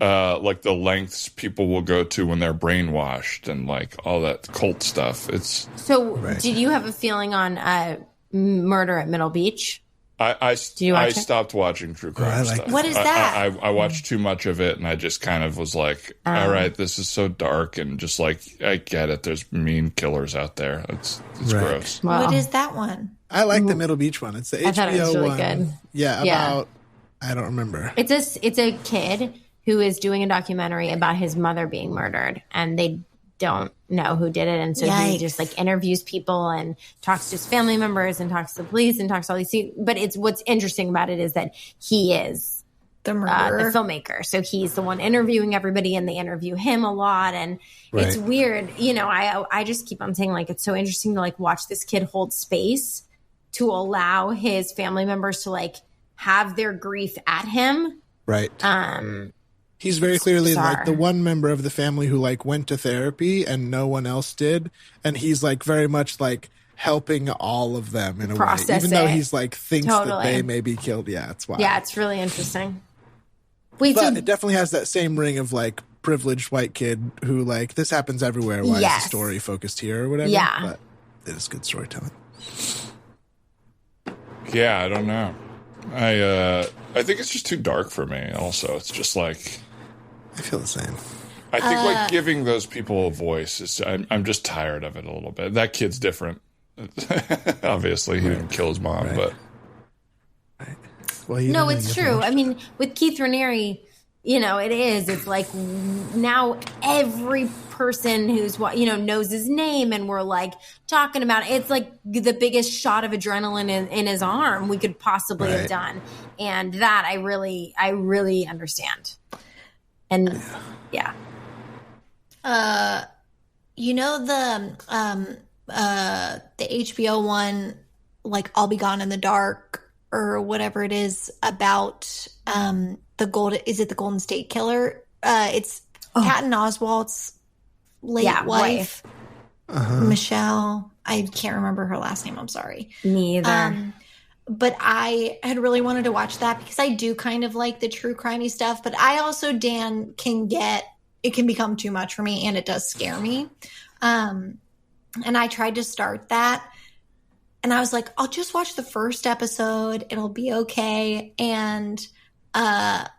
like the lengths people will go to when they're brainwashed and like all that cult stuff. It's Did you have a feeling on Murder at Middle Beach? I stopped watching true crime stuff. What is that? I watched too much of it, and I just kind of was like, all right, this is so dark, and just like, I get it. There's mean killers out there. It's gross. Wow. What is that one? I like the Middle Beach one. It's the HBO I thought it was really one. Good. Yeah, about I don't remember. It's a kid who is doing a documentary about his mother being murdered, and they don't know who did it, and so he just like interviews people and talks to his family members and talks to the police and talks to all these. But what's interesting about it is that he is the murderer, the filmmaker. So he's the one interviewing everybody, and they interview him a lot. And it's weird, you know. I just keep on saying like it's so interesting to like watch this kid hold space to allow his family members to like have their grief at him. Right. He's very clearly bizarre. like the one member of the family who like went to therapy and no one else did. And he's like very much like helping all of them in a way, even though he's like thinks that they may be killed. Yeah, it's wild. Yeah, it's really interesting. But it definitely has that same ring of like privileged white kid who like this happens everywhere. Why is the story focused here or whatever? Yeah, but it is good storytelling. Yeah, I don't know. I think it's just too dark for me. Also, it's just like I feel the same. I think like giving those people a voice is. I'm just tired of it a little bit. That kid's different. Obviously, he didn't kill his mom, but well, no, it's true. I mean, with Keith Raniere, you know, it is. It's like now every person who's knows his name, and we're like talking about it. It's like the biggest shot of adrenaline in his arm we could possibly have done, and that I really understand. And yeah. You know the HBO one, like I'll Be Gone in the Dark or whatever it is about the Golden State Killer? It's Patton Oswalt's late wife, Michelle. I can't remember her last name. I'm sorry. Me either. But I had really wanted to watch that because I do kind of like the true crimey stuff. But I also, Dan, it can become too much for me, and it does scare me. And I tried to start that, and I was like, I'll just watch the first episode. It'll be okay. And Devin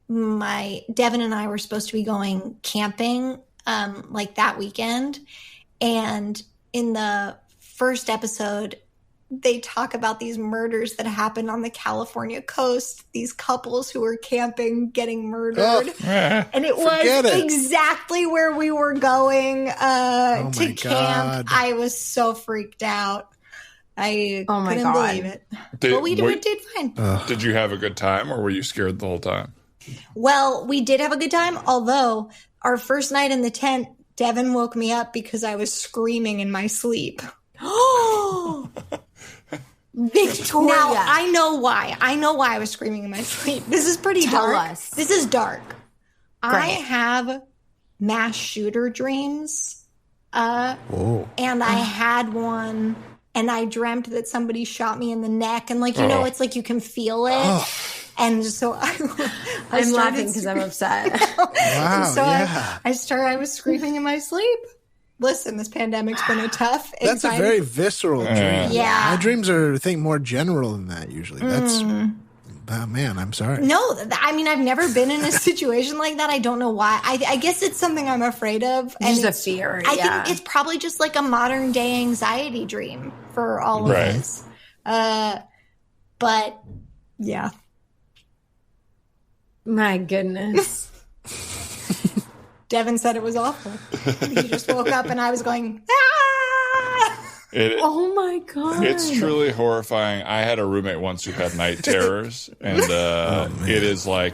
and I were supposed to be going camping like that weekend. And in the first episode, they talk about these murders that happened on the California coast, these couples who were camping getting murdered. And it was exactly where we were going to camp. I was so freaked out. I couldn't believe it. But we did fine. Did you have a good time, or were you scared the whole time? Well, we did have a good time, although our first night in the tent, Devin woke me up because I was screaming in my sleep. Victoria. Now, I know why. I know why I was screaming in my sleep. This is pretty dark. Us. This is dark. Great. I have mass shooter dreams. And I had one, and I dreamt that somebody shot me in the neck. And, like, it's like you can feel it. And so I'm laughing because I'm upset. Wow. So I was screaming in my sleep. Listen, this pandemic's been a tough anxiety. That's a very visceral dream. Yeah. My dreams are, I think, more general than that usually. That's, oh man, I'm sorry. No, I mean, I've never been in a situation like that. I don't know why. I guess it's something I'm afraid of. And it's a fear. I think it's probably just like a modern day anxiety dream for all of us. But yeah. My goodness. Devin said it was awful. He just woke up and I was going, ah! Oh my God. It's truly horrifying. I had a roommate once who had night terrors, and it is like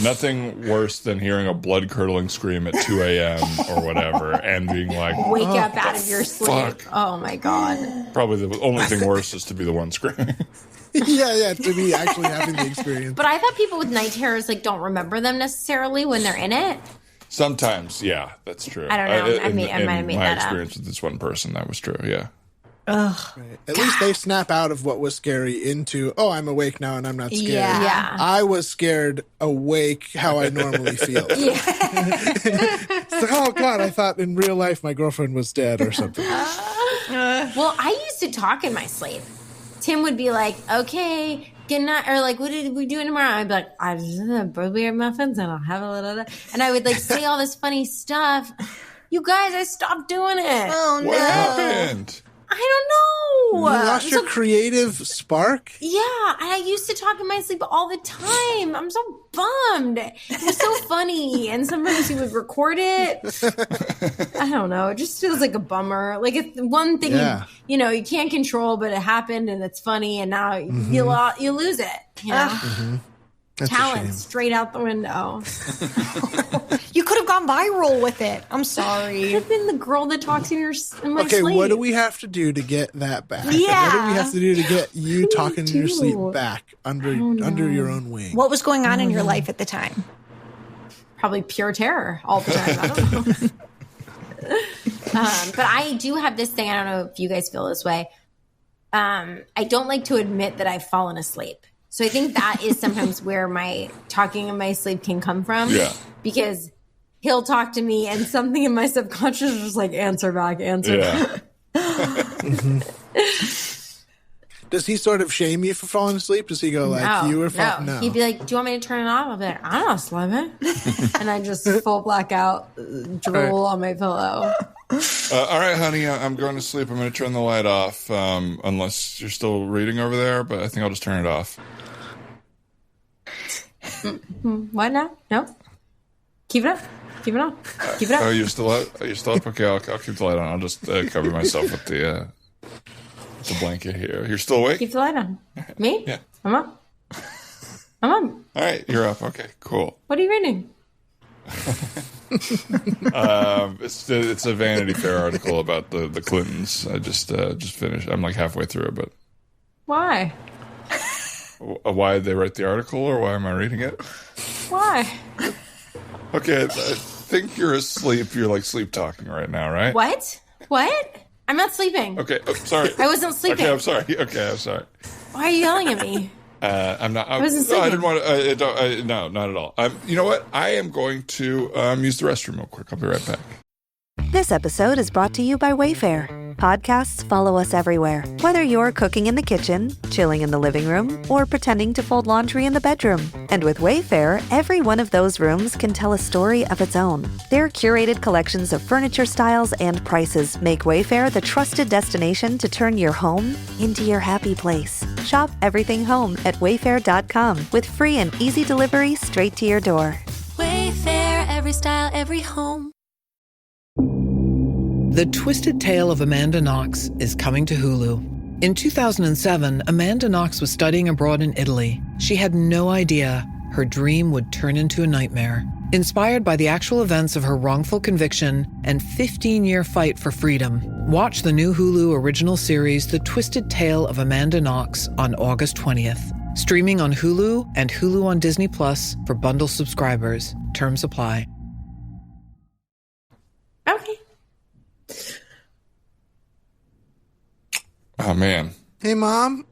nothing worse than hearing a blood-curdling scream at 2 a.m. or whatever and being like, wake up out of your sleep. Fuck. Oh my God. Probably the only thing worse is to be the one screaming. yeah, to be actually having the experience. But I thought people with night terrors like don't remember them necessarily when they're in it. Sometimes, yeah, that's true. I don't know. I might have made my that experience with this one person, that was true, yeah. Ugh. Right. At least they snap out of what was scary into, I'm awake now and I'm not scared. Yeah. I was scared awake how I normally feel. It's like, oh God, I thought in real life my girlfriend was dead or something. Well, I used to talk in my sleep. Tim would be like, okay, good night, or like, what are we doing tomorrow? I'd be like, I just have blueberry muffins and I'll have a little, and I would like say all this funny stuff. You guys, I stopped doing it. Oh no. What happened? I don't know. You lost your creative spark? Yeah, I used to talk in my sleep all the time. I'm so bummed. It was so funny, and sometimes he would record it. I don't know. It just feels like a bummer. Like it's one thing you can't control, but it happened, and it's funny, and now you lose it. You know, That's talent straight out the window. You could have gone viral with it. I'm sorry. I've been the girl that talks in my Okay, sleep. what do we have to do to get that back? Yeah. What do we have to do to get you talking in your sleep back under your own wing? What was going on in your life at the time? Probably pure terror all the time. I don't know. But I do have this thing. I don't know if you guys feel this way. I don't like to admit that I've fallen asleep. So I think that is sometimes where my talking in my sleep can come from. Yeah. Because he'll talk to me and something in my subconscious is just like, answer back. Yeah. Does he sort of shame you for falling asleep? Does he go like, you were falling? No. He'd be like, do you want me to turn it off? I'll be like, I'm not sleeping. And I just full blackout drool on my pillow. All right, honey, I'm going to sleep. I'm going to turn the light off, unless you're still reading over there, but I think I'll just turn it off. What now? No? Keep it up. Keep it on. Keep it up. Oh, you're still up? Okay, I'll keep the light on. I'll just cover myself with the blanket here. You're still awake? Keep the light on. Me? Yeah. I'm up. I'm up. All right, you're up. Okay, cool. What are you reading? It's a Vanity Fair article about the Clintons. I just finished. I'm like halfway through it, but Why? why did they write the article, or why am I reading it? Why? Okay, I think you're asleep. You're like sleep talking right now, right? What? I'm not sleeping. Okay, sorry. I wasn't sleeping. Okay, I'm sorry. Okay, I'm sorry. Why are you yelling at me? I'm not. I wasn't no, I sleeping. didn't want to. No, not at all. You know what? I am going to use the restroom real quick. I'll be right back. This episode is brought to you by Wayfair. Podcasts follow us everywhere. Whether you're cooking in the kitchen, chilling in the living room, or pretending to fold laundry in the bedroom. And with Wayfair, every one of those rooms can tell a story of its own. Their curated collections of furniture styles and prices make Wayfair the trusted destination to turn your home into your happy place. Shop everything home at wayfair.com with free and easy delivery straight to your door. Wayfair, every style, every home. The Twisted Tale of Amanda Knox is coming to Hulu. In 2007, Amanda Knox was studying abroad in Italy. She had no idea her dream would turn into a nightmare. Inspired by the actual events of her wrongful conviction and 15-year fight for freedom, watch the new Hulu original series, The Twisted Tale of Amanda Knox, on August 20th. Streaming on Hulu and Hulu on Disney Plus for bundle subscribers. Terms apply. Okay. Oh man. Hey, Mom?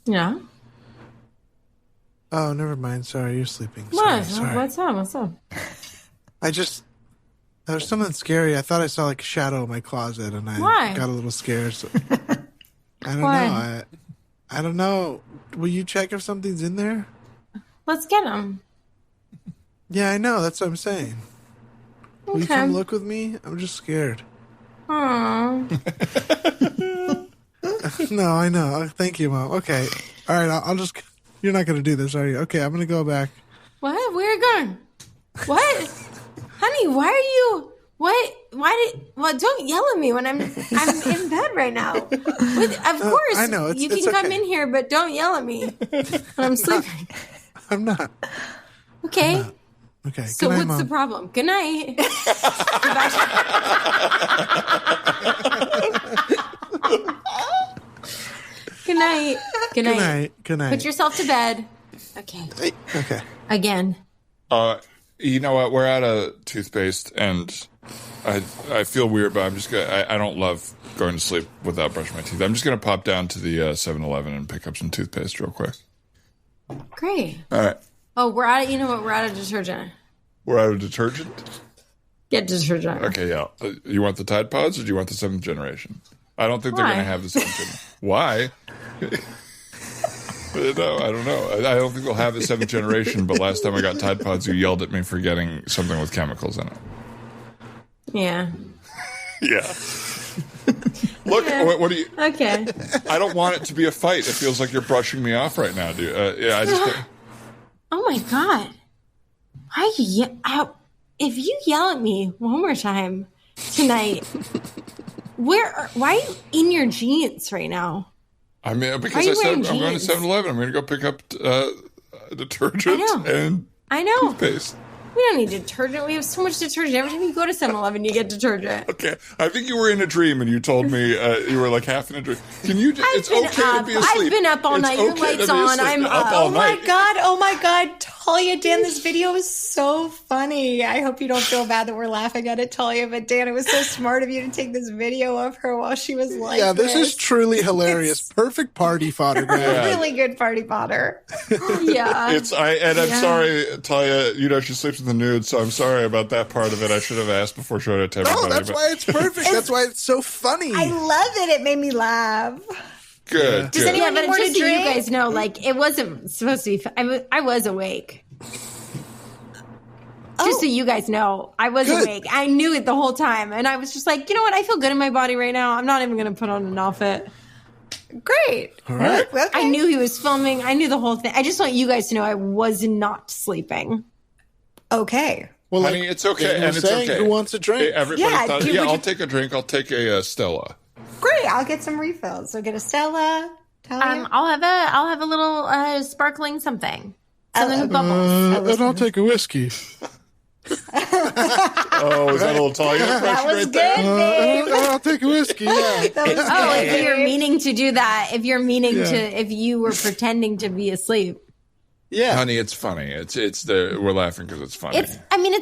Yeah. Oh, never mind. Sorry, you're sleeping. What? Sorry. What's up? There's something scary. I thought I saw like a shadow in my closet, and I Why? got a little scared. So I don't Why? know. I don't know. Will you check if something's in there? Let's get him. Yeah, I know. That's what I'm saying. Will you Okay. come look with me? I'm just scared. Aww. No, I know. Thank you, Mom. Okay. All right. I'll just. You're not going to do this, are you? Okay. I'm going to go back. What? Where are you going? What? Honey, why are you... Well, don't yell at me when I'm in bed right now. Of course, I know. you it's can come okay. in here, but don't yell at me when I'm sleeping. I'm not. Okay? Okay. So Good night, what's Mom. the problem? Good night. Good night. Good Good night. night. Good night. Put yourself to bed. Okay. Hey, okay. Again. You know what? We're out of toothpaste, and I feel weird, but I'm just gonna. I don't love going to sleep without brushing my teeth. I'm just gonna pop down to the 7-Eleven and pick up some toothpaste real quick. Great. All right. Oh, we're out of, you know what? We're out of detergent. We're out of detergent. Get detergent. Okay, yeah. You want the Tide Pods, or do you want the 7th generation? I don't think they're Why? going to have the 7th generation. Why? No, I don't know. I don't think they'll have the 7th generation, but last time I got Tide Pods, you yelled at me for getting something with chemicals in it. Yeah. Yeah. Look, Yeah. what do you... Okay. I don't want it to be a fight. It feels like you're brushing me off right now, dude. Yeah, I just... Oh my God. If you yell at me one more time tonight, why are you in your jeans right now? I mean, Why because are I you said I'm wearing going to jeans? 7-Eleven. I'm going to go pick up detergent I know. and I know. toothpaste. We don't need detergent. We have so much detergent. Every time you go to 7-Eleven, you get detergent. Okay, I think you were in a dream and you told me you were like half in a dream. Can you? It's okay to be asleep. I've been up all night. Your light's on. I'm up all night. Oh my God, Talia, Dan, this video is so funny. I hope you don't feel bad that we're laughing at it, Talia. But Dan, it was so smart of you to take this video of her while she was like, "Yeah, this is truly hilarious. Perfect party fodder." Really good party fodder. Yeah. I'm sorry, Talia. She sleeps in the nude, so I'm sorry about that part of it. I should have asked before showing it to everybody. No, that's why it's perfect. That's why it's so funny. I love it. It made me laugh. Good. Yeah. Does anyone need more to just so drink? you guys know, like, it wasn't supposed to be. I was awake. Just so you guys know, I was awake. I knew it the whole time, and I was just like, you know what? I feel good in my body right now. I'm not even going to put on an outfit. Great. All right. Okay. I knew he was filming. I knew the whole thing. I just want you guys to know I was not sleeping. Okay. Well, honey, it's okay, and it's okay. Who wants a drink? I'll take a drink. I'll take a Stella. Great. I'll get some refills. So get a Stella. Talia? I'll have a little sparkling something with bubbles. And I'll take a whiskey. Oh, is that a little Talia impression That was right good, there? babe. I'll take a whiskey. Yeah. If you're meaning to do that, if you were pretending to be asleep. Yeah, honey, it's funny. We're laughing because it's funny. It's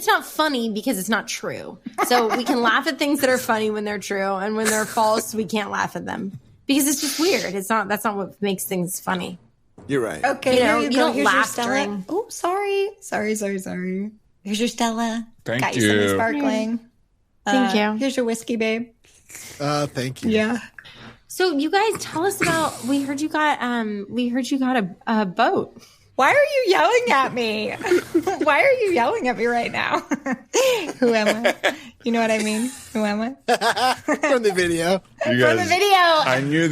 not funny because it's not true. So we can laugh at things that are funny when they're true, and when they're false, we can't laugh at them because it's just weird. That's not what makes things funny. You're right. Okay, you don't Here's laugh your Stella. during. Oh, sorry. Here's your Stella. Thank Got you. Something sparkling. Thank you. Here's your whiskey, babe. Thank you. Yeah. So you guys tell us about. We heard you got a boat. Why are you yelling at me? Why are you yelling at me right now? Who am I? You know what I mean? Who am I? From the video. You guys, From the video. I knew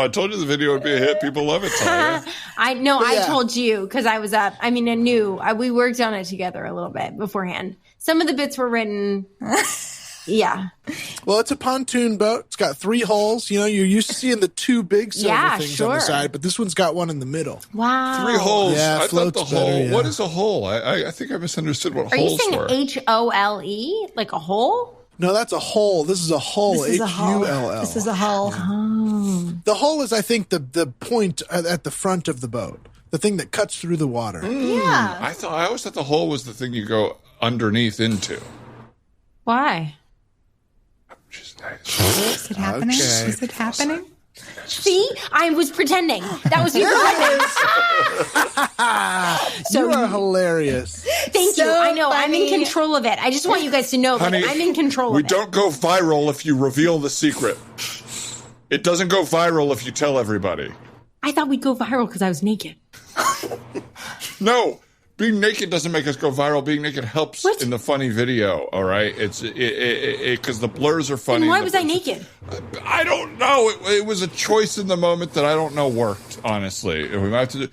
I told you the video would be a hit. People love it, Talia. I told you because I was up. I mean, I knew. We worked on it together a little bit beforehand. Some of the bits were written. Yeah. Well, it's a pontoon boat. It's got 3 holes. You're used to seeing the 2 big silver things on the side, but this one's got one in the middle. Wow. 3 holes. Yeah, I thought the hole. better, yeah. What is a hole? I think I misunderstood what Are holes you were. saying HOLE? Like a hole? No, that's a hole. This is a hull. This is a hull. HULL. This is a hull. The hull is, I think, the point at the front of the boat. The thing that cuts through the water. Yeah. I always thought the hole was the thing you go underneath into. Why? Which is nice. Is it happening? Okay. Is it happening? See? I was pretending. That was you pretending. You are hilarious. Thank you. So I know. I'm in funny. control of it. I just want you guys to know that Honey, I'm in control of We it. don't go viral if you reveal the secret. It doesn't go viral if you tell everybody. I thought we'd go viral because I was naked. No. Being naked doesn't make us go viral. Being naked helps in the funny video, all right? It's because the blurs are funny. Then why was I naked? I don't know. It was a choice in the moment that I don't know worked, honestly. We might have to do,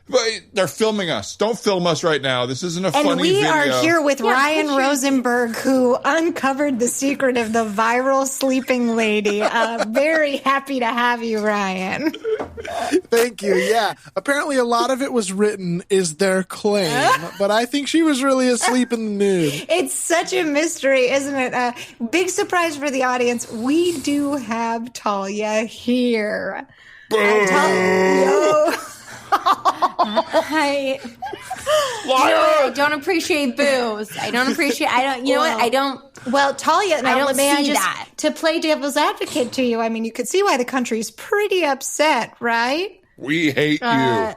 but they're filming us. Don't film us right now. This isn't a funny And we video. are here with Ryan Rosenberg, who uncovered the secret of the viral sleeping lady. Very happy to have you, Ryan. Thank you. Yeah. Apparently, a lot of it was written, is their claim. But I think she was really asleep in the nude. It's such a mystery, isn't it? Big surprise for the audience. We do have Talia here. I don't appreciate booze. I don't. You know what? I don't. Well, Talia, now, I don't may I see just, that. to play devil's advocate to you, I mean, you could see why the country's pretty upset, right? We hate you.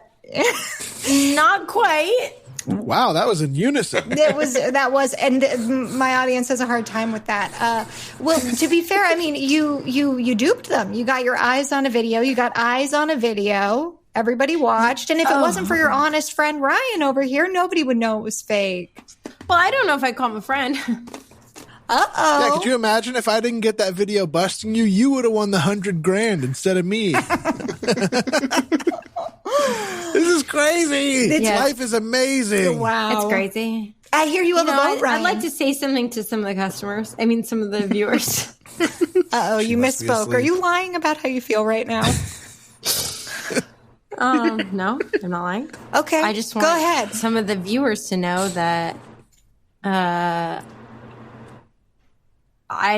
Not quite. Wow, that was in unison. That was, and my audience has a hard time with that. Well, to be fair, I mean, you duped them. You got your eyes on a video. You got eyes on a video. Everybody watched, and if it wasn't for your honest friend Ryan over here, nobody would know it was fake. Well, I don't know if I call him a friend. Uh-oh. Yeah, could you imagine if I didn't get that video busting you? You would have won the $100,000 instead of me. This is crazy. Life is amazing. Wow. It's crazy. I hear you have a boat, Ryan. I'd like to say something to some of the customers. I mean, some of the viewers. Uh-oh, you must be misspoke. asleep. Are you lying about how you feel right now? No, I'm not lying. Okay, I just want go ahead. some of the viewers to know that I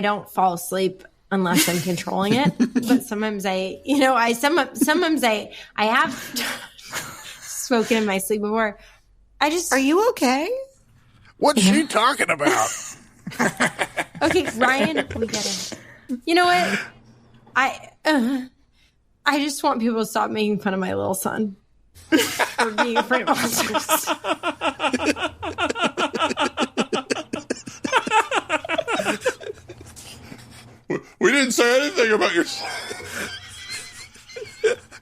don't fall asleep unless I'm controlling it. But sometimes I have spoken in my sleep before. Are you okay? What's she talking about? Okay, Ryan, we get it. You know what? I just want people to stop making fun of my little son for being afraid of monsters. We didn't say anything about your son.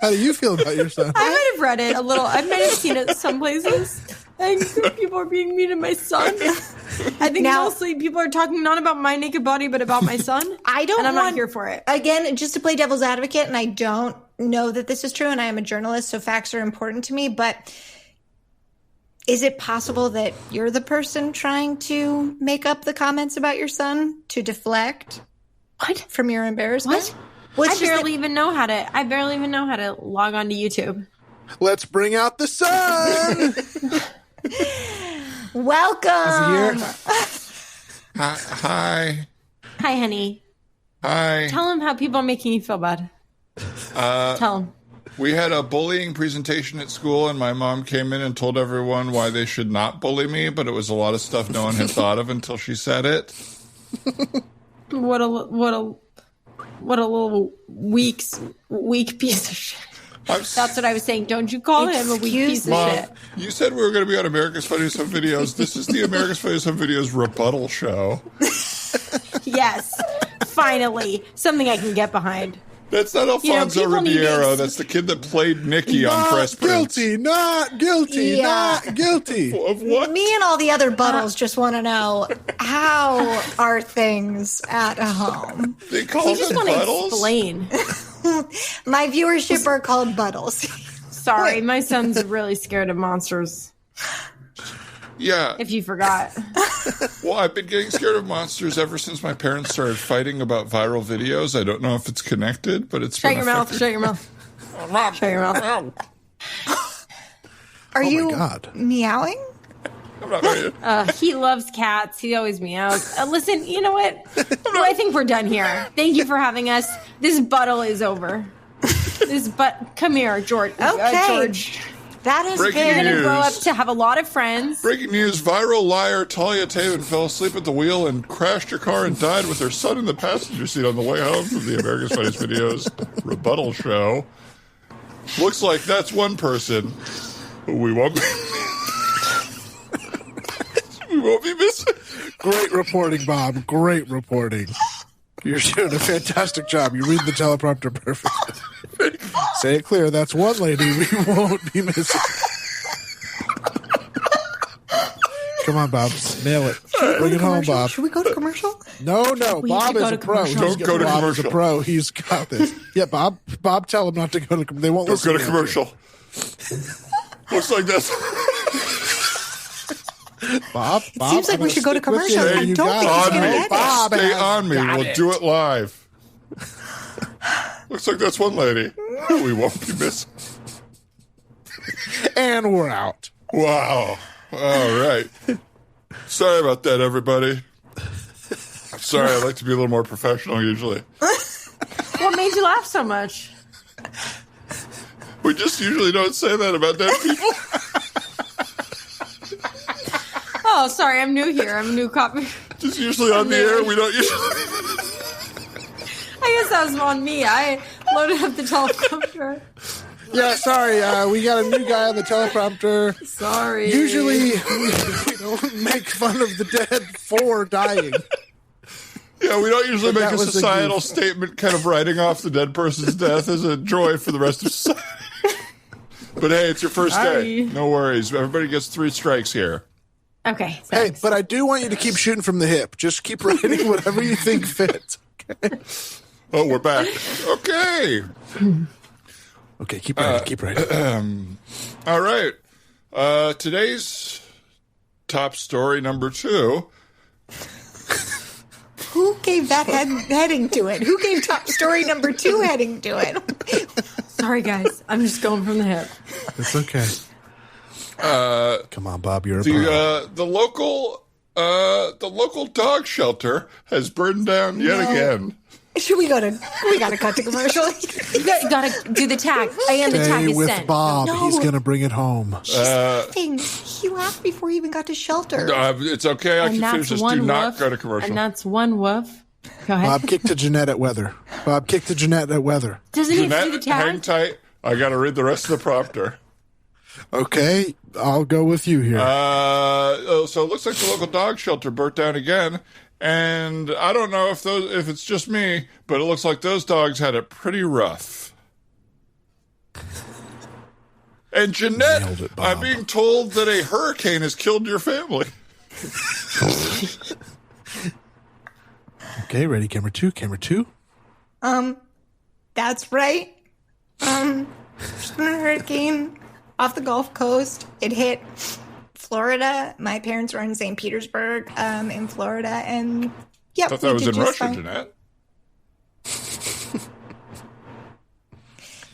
How do you feel about your son? I might have read it a little. I might have seen it some places. I think people are being mean to my son. I think mostly people are talking not about my naked body, but about my son. And I'm not here for it. Again, just to play devil's advocate, and I don't know that this is true, and I am a journalist, so facts are important to me, but is it possible that you're the person trying to make up the comments about your son to deflect from your embarrassment? I barely even know how to log on to YouTube. Let's bring out the sun. Welcome. Hi. Hi, honey. Hi. Tell him how people are making you feel bad. Tell him. We had a bullying presentation at school, and my mom came in and told everyone why they should not bully me, but it was a lot of stuff no one had thought of until she said it. What a little weak piece of shit. That's what I was saying. Don't you call him a weak piece of shit. You said we were going to be on America's Funniest Home Videos. This is the America's Funniest Home Videos rebuttal show. Yes. Finally. Something I can get behind. That's not Alfonso Ribeiro. That's the kid that played Nicky on Fresh Prince. Not guilty. Of what? Me and all the other Buttles just want to know, how are things at home? They call them Buttles? Explain. My viewership are called Buttles. Sorry, my son's really scared of monsters. Yeah. If you forgot. Well, I've been getting scared of monsters ever since my parents started fighting about viral videos. I don't know if it's connected, but it's Shut your mouth. Shut your mouth. Shut your mouth. Are you God. meowing? I'm not ready. He loves cats. He always meows. Listen, you know what? I think we're done here. Thank you for having us. This buttle is over. Come here, George. Okay. George. That is Breaking You're going to news. grow up to have a lot of friends. Breaking news, viral liar Talia Tabin fell asleep at the wheel and crashed her car and died with her son in the passenger seat on the way home from the America's Funniest Videos rebuttal show. Looks like that's one person who we won't be missing. Great reporting, Bob. Great reporting. You're doing a fantastic job. You read the teleprompter perfectly. Say it clear. That's one lady we won't be missing. Come on, Bob. Nail it. Bring it home, Bob. Should we go to commercial? No. Bob is a pro. Don't go to Bob is commercial. a pro. He's got this. Yeah, Bob, tell him not to go to commercial. They won't Don't listen go to commercial. Looks like that's... Bob, Seems like we should go to commercial. I You don't got think it. he's gonna get it. Bob Stay has on me. got We'll it. do it live. Looks like that's one lady who we won't be missing. And we're out. Wow. All right. Sorry about that, everybody. Sorry, I like to be a little more professional usually. What made you laugh so much? We just usually don't say that about dead people. Oh, sorry. I'm new here. I'm a new copy. Just usually on the air, we don't usually... I guess that was on me. I loaded up the teleprompter. Yeah, sorry. We got a new guy on the teleprompter. Sorry. Usually, we don't make fun of the dead for dying. Yeah, we don't usually But make that a was a societal goof. statement kind of writing off the dead person's death as a joy for the rest of society. But hey, it's your first day. Sorry. No worries. Everybody gets 3 strikes here. Okay. Hey, Thanks. but I do want you to keep shooting from the hip. Just keep writing whatever you think fits. Okay. Oh, we're back. Okay. Okay, keep writing. All right. Today's top story number 2. Who gave that heading to it? Who gave top story number 2 heading to it? Sorry, guys. I'm just going from the hip. It's okay. Come on, Bob. You're a the local dog shelter has burned down yet again. We gotta cut to commercial. You gotta do the tag. And the tag Stay is with sent. Bob. No. He's going to bring it home. He laughed before he even got to shelter. It's okay. I can finish this. Do not go to commercial. And that's one woof. Go ahead. Bob, kick to Jeanette at Weather. Doesn't he have to do the tag? Hang tight. I got to read the rest of the prompter. Okay, I'll go with you here. So it looks like the local dog shelter burnt down again. And I don't know if it's just me, but it looks like those dogs had it pretty rough. And Jeanette, Nailed it, Bob. I'm being told that a hurricane has killed your family. Okay, ready, camera two. That's right. There's been a hurricane off the Gulf Coast. It hit Florida. My parents were in St. Petersburg, in Florida, and yeah, I thought that was in Russia, Jeanette.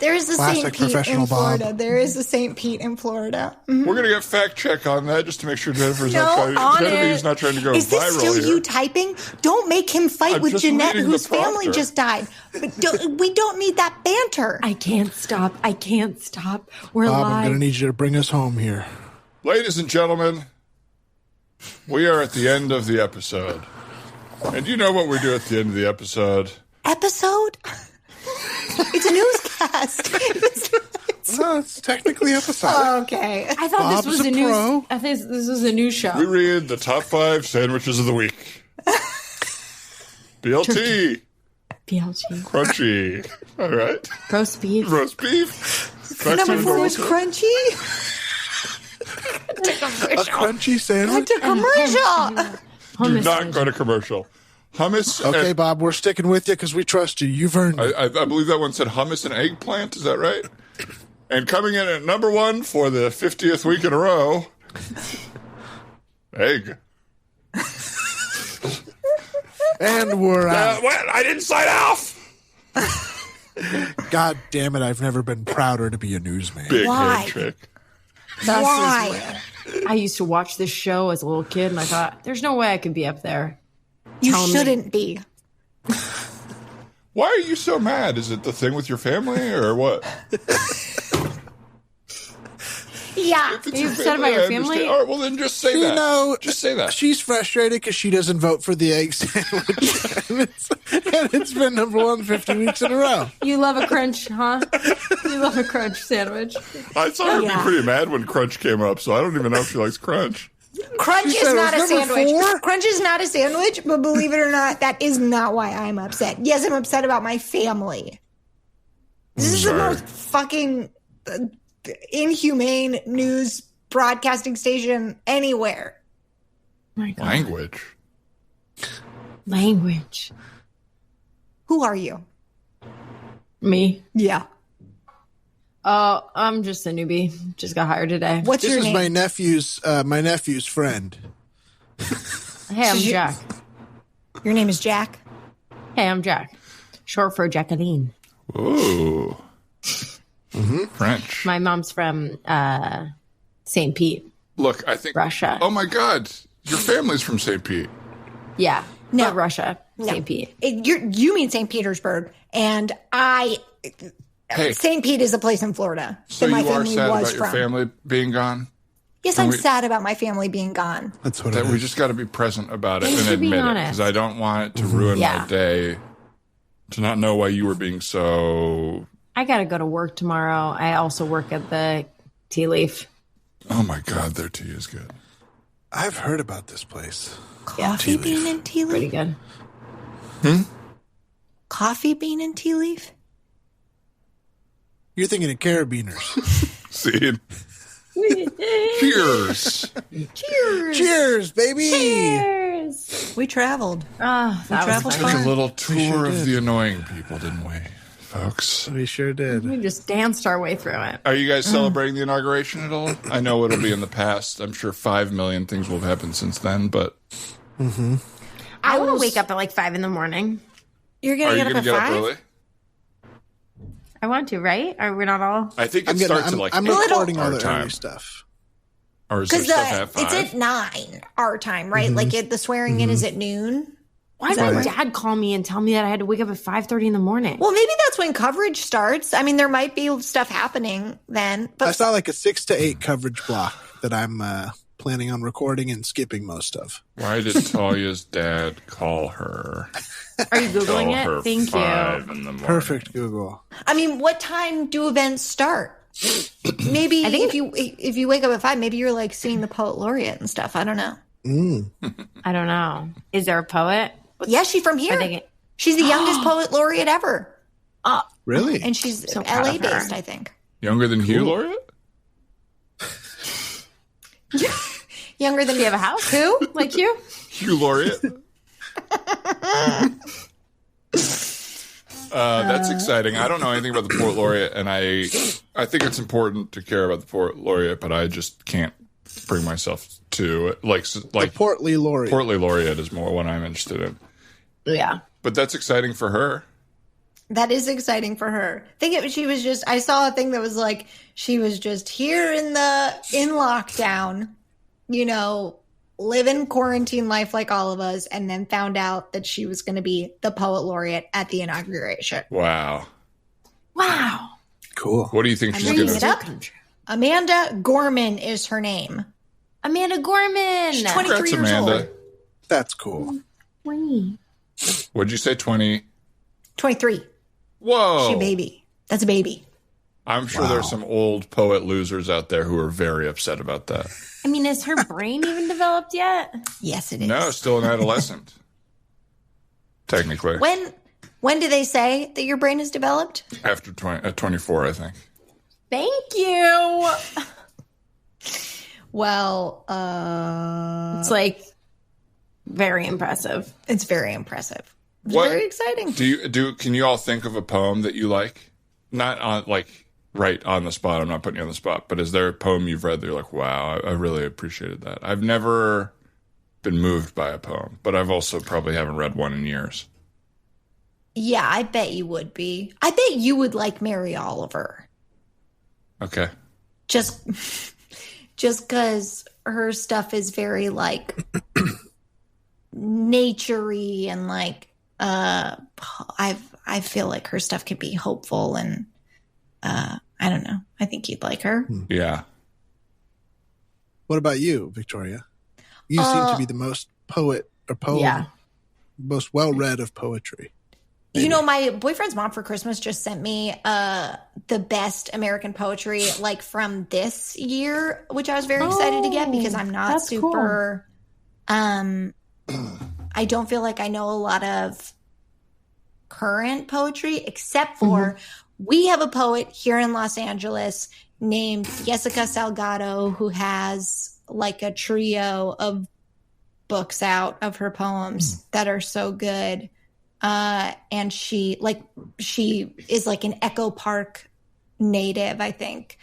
There is a Classic St. Pete professional in Florida. Bob. There is a St. Pete in Florida. Mhm. We're going to get fact check on that just to make sure Jennifer's on Genevieve's not trying to go Is this viral still here. you typing? Don't make him fight I'm with just Jeanette, reading the whose family prompter. just died. We don't need that banter. I can't stop. We're Bob, I'm live. going to need you to bring us home here. Ladies and gentlemen, we are at the end of the episode. And you know what we do at the end of the episode? Episode? It's a newscast. No, it's technically episodic. Okay. I thought Bob's this was a a news. pro. I think this was a news show. We read the top 5 sandwiches of the week. BLT. BLG. Crunchy. All right. Roast beef. Roast beef. Number 4 was crunchy. A crunchy sandwich? To commercial. Do Hummus. not go to commercial. Hummus. Okay, and, Bob, we're sticking with you because we trust you. You've earned it. I believe that one said hummus and eggplant. Is that right? And coming in at number 1 for the 50th week in a row, egg. And we're out. What? I didn't sign off. God damn it, I've never been prouder to be a newsman. Big Why? head trick. Why? I used to watch this show as a little kid, and I thought, there's no way I could be up there. You Tell me. shouldn't be. Why are you so mad? Is it the thing with your family or what? Yeah. If it's Are you your upset about your I family? understand. All right, well then just say that. No, Just say that. She's frustrated because she doesn't vote for the egg sandwich. and it's been number 1 50 weeks in a row. You love a crunch, huh? You love a crunch sandwich. I saw her Yeah. be pretty mad when Crunch came up, so I don't even know if she likes Crunch. Crunch She is said it not a was number sandwich. 4? Crunch is not a sandwich, but believe it or not, that is not why I'm upset. Yes, I'm upset about my family. This is the Sorry. most fucking inhumane news broadcasting station anywhere. My God. Language. Who are you? Me. Yeah. Oh, I'm just a newbie. Just got hired today. What's This your is name? my nephew's friend. Hey, I'm Jack. Your name is Jack? Hey, I'm Jack. Short for Jacqueline. Ooh. French. My mom's from St. Pete. Look, I think Russia. Oh my God, your family's from St. Pete. Yeah. No. Not Russia. No. St. Pete. You mean St. Petersburg, and Hey, St. Pete is a place in Florida so that my you are family sad was about your from. family being gone? Yes, I'm sad about my family being gone. That's what That it we is. just got to be present about it Thanks and for being admit it, honest. because I don't want it to ruin Yeah. my day to not know why you were being so. I got to go to work tomorrow. I also work at the Tea Leaf. Oh my God, their tea is good. I've heard about this place. Coffee bean and tea Pretty leaf? good. Coffee bean and tea leaf? You're thinking of carabiners. See? Cheers. Cheers. Cheers, baby! Cheers. We traveled. Oh, that was traveled fun. Took a little tour sure of did. the annoying people, didn't we, folks? We sure did. We just danced our way through it. Are you guys celebrating the inauguration at all? I know it'll be in the past. I'm sure 5 million things will have happened since then, but I want to wake up at like 5 in the morning. You're are going you to going get to up get at up 5? early? I want to, right? Are we not all? I think it starts at like I'm 8 recording all our the time. early stuff. Or is there Because stuff at 5? it's at 9 our time, right? Like the swearing in is at noon. Why did my dad call me and tell me that I had to wake up at 5:30 in the morning? Well, maybe that's when coverage starts. I mean, there might be stuff happening then. But I saw like a 6 to 8 coverage block that I'm planning on recording and skipping most of. Why did Talia's dad call her? Are you Googling Call her it? Thank 5 you. in the morning. Perfect Google. I mean, what time do events start? Maybe if you wake up at 5, maybe you're like seeing the poet laureate and stuff. I don't know. I don't know. Is there a poet? Yeah, she's from here. She's the youngest poet laureate ever. Really? And she's So proud LA of her. based, I think. Younger than Hugh Laureate? Younger than Do you have a house? Who? Like you? Hugh Laureate? That's exciting. I don't know anything about the Poet Laureate, and I think it's important to care about the Poet Laureate, but I just can't bring myself to like Portly Laureate. Portly Laureate is more what I'm interested in. Yeah. But that's exciting for her. That is exciting for her. I saw a thing that was like, she was just here in lockdown, living quarantine life like all of us, and then found out that she was going to be the poet laureate at the inauguration. Wow. Cool. What do you think she's going Bringing it to up. Amanda Gorman is her name. Amanda Gorman. She's 23 Congrats, years Amanda. old. That's cool. Wait. What'd you say, 20? 23. Whoa. She a baby. That's a baby. I'm sure there's some old poet losers out there who are very upset about that. I mean, is her brain even developed yet? Yes, it is. No, still an adolescent. Technically. When do they say that your brain is developed? After 24, I think. Thank you. Well, It's like very impressive. it's very impressive. It's What- very exciting. Can you all think of a poem that you like? Not on right on the spot. I'm not putting you on the spot, but is there a poem you've read that you're like, wow, I really appreciated that? I've never been moved by a poem, but I've also probably haven't read one in years. Yeah, I bet you would be. I bet you would like Mary Oliver. Okay. Just because her stuff is very like naturey and like I feel like her stuff can be hopeful and I don't know. I think you'd like her. Yeah. What about you, Victoria? You seem to be the most most well-read of poetry. You know, my boyfriend's mom for Christmas just sent me the best American poetry like from this year, which I was very excited to get because I'm not that's super I don't feel like I know a lot of current poetry except for we have a poet here in Los Angeles named Jessica Salgado who has like a trio of books out of her poems that are so good. And she is like an Echo Park native, I think.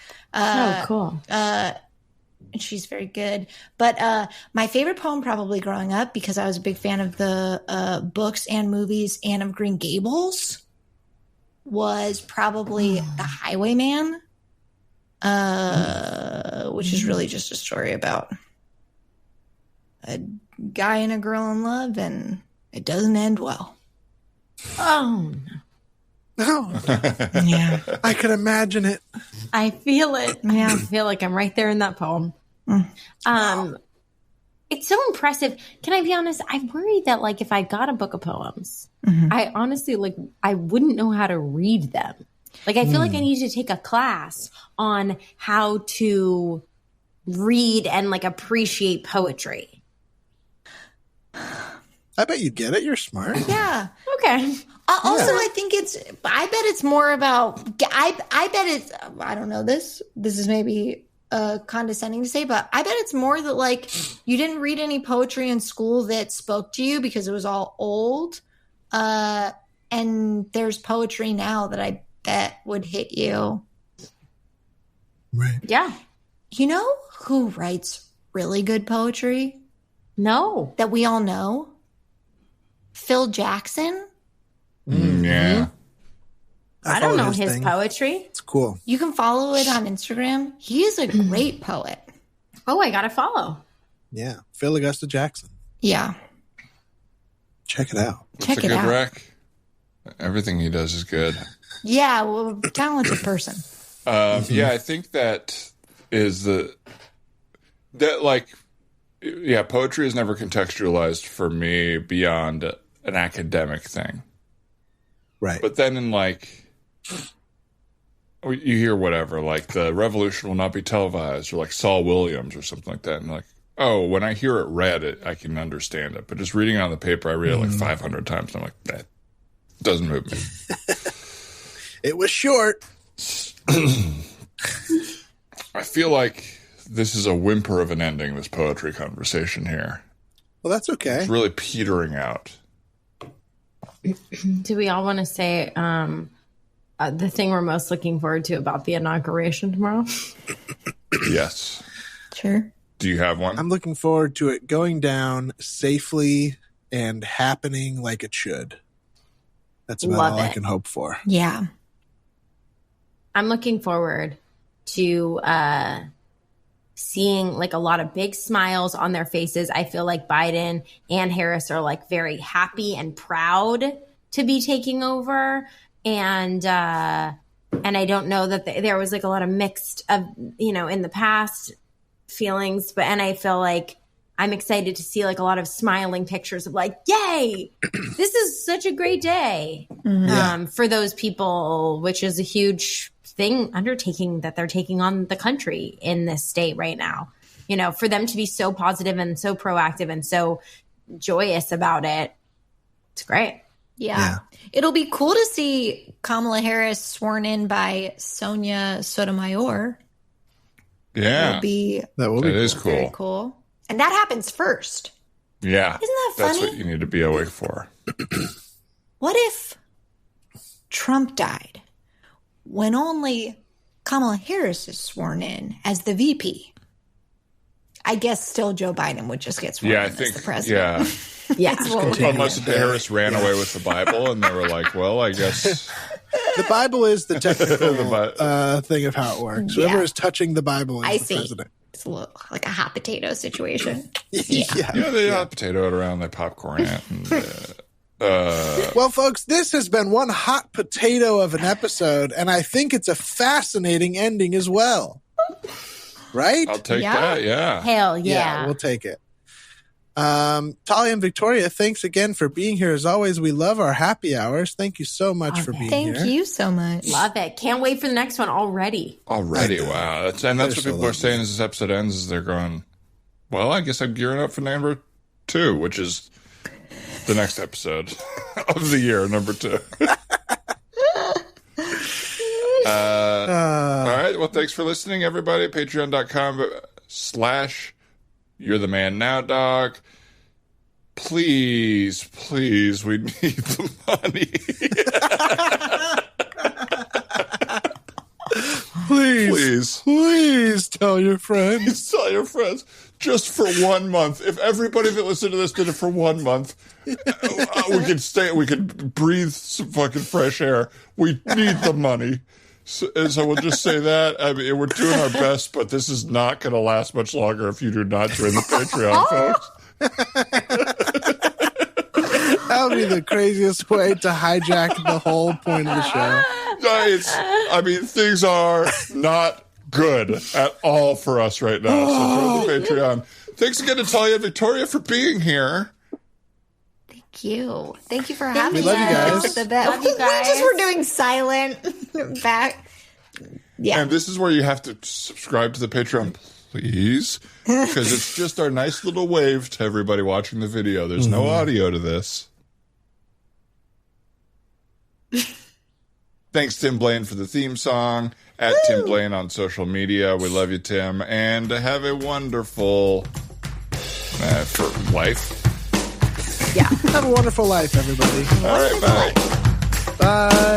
Cool. And she's very good. But my favorite poem probably growing up, because I was a big fan of the books and movies and of Green Gables, was probably The Highwayman, which is really just a story about a guy and a girl in love, and it doesn't end well. Oh, No, Yeah. I can imagine it. I feel it. Yeah, I feel like I'm right there in that poem. It's so impressive. Can I be honest? I worried that like if I got a book of poems, I honestly I wouldn't know how to read them. Like I feel like I need to take a class on how to read and like appreciate poetry. I bet you'd get it. You're smart. Yeah. Okay. Also, I think I bet it's more about, I bet it's, I don't know this is maybe condescending to say, but I bet it's more that like you didn't read any poetry in school that spoke to you because it was all old. And there's poetry now that I bet would hit you. Right. Yeah. You know who writes really good poetry No. that we all know? Phil Jackson. Yeah. I don't follow know his thing. poetry. It's cool. You can follow it on Instagram. He is a great poet. Oh, I got to follow. Yeah. Phil Augusta Jackson. Yeah. Check it out. Check It's a it good out. rec. Everything he does is good. Yeah, well, talented person. Yeah, I think that is poetry is never contextualized for me beyond an academic thing. Right. But then in you hear whatever, like the revolution will not be televised, or like Saul Williams or something like that. And like, oh, when I hear it read, I can understand it. But just reading it on the paper, I read it like 500 times. And I'm like, that doesn't move me. It was short. I feel like this is a whimper of an ending, this poetry conversation here. Well, that's okay. It's really petering out. Do we all want to say the thing we're most looking forward to about the inauguration tomorrow? Yes. Sure. Do you have one? I'm looking forward to it going down safely and happening like it should. That's about Love all I it. can hope for. Yeah. I'm looking forward to seeing like a lot of big smiles on their faces. I feel like Biden and Harris are like very happy and proud to be taking over. And I don't know that there was like a lot of mixed, in the past feelings, and I feel like I'm excited to see like a lot of smiling pictures of like, yay, this is such a great day for those people, which is a huge undertaking that they're taking on the country in this state right now. For them to be so positive and so proactive and so joyous about it. It's great. Yeah. It'll be cool to see Kamala Harris sworn in by Sonia Sotomayor. Yeah. That is cool. Very cool. And that happens first. Yeah. Isn't that funny? That's what you need to be awake for. What if Trump died when only Kamala Harris is sworn in as the VP? I guess still Joe Biden would just get sworn in as the president. Yeah. Unless Harris ran away with the Bible and they were like, well, I guess. The Bible is the technical thing of how it works. Yeah. Whoever is touching the Bible is the president. It's a little like a hot potato situation. Yeah. They hot potato it around, they popcorn it. And, well, folks, this has been one hot potato of an episode, and I think it's a fascinating ending as well. Right? I'll take that, yeah. Hell yeah. We'll take it. Talia and Victoria, thanks again for being here. As always, we love our happy hours. Thank you so much for being here. Thank you so much. Love it. Can't wait for the next one already. Wow. That's what people are saying as this episode ends, is they're going, well, I guess I'm gearing up for number 2, which is the next episode of the year, number 2. All right. Well, thanks for listening, everybody. Patreon.com/You're the Man Now, Dog. Please, we need the money. Please tell your friends. Please tell your friends. Just for 1 month. If everybody that listened to this did it for 1 month, we could breathe some fucking fresh air. We need the money. So we'll just say that. I mean, we're doing our best, but this is not going to last much longer if you do not join the Patreon, folks. That would be the craziest way to hijack the whole point of the show. Things are not good at all for us right now. So join the Patreon. Thanks again to Talia and Victoria for being here. Thank you for having us. We love you guys. Love you guys. We're doing silent back. Yeah. And this is where you have to subscribe to the Patreon, please, because it's just our nice little wave to everybody watching the video. There's no audio to this. Thanks, Tim Blaine, for the theme song. At Tim Blaine on social media. We love you, Tim. And have a wonderful life. Yeah. Have a wonderful life, everybody. All right, bye. Bye.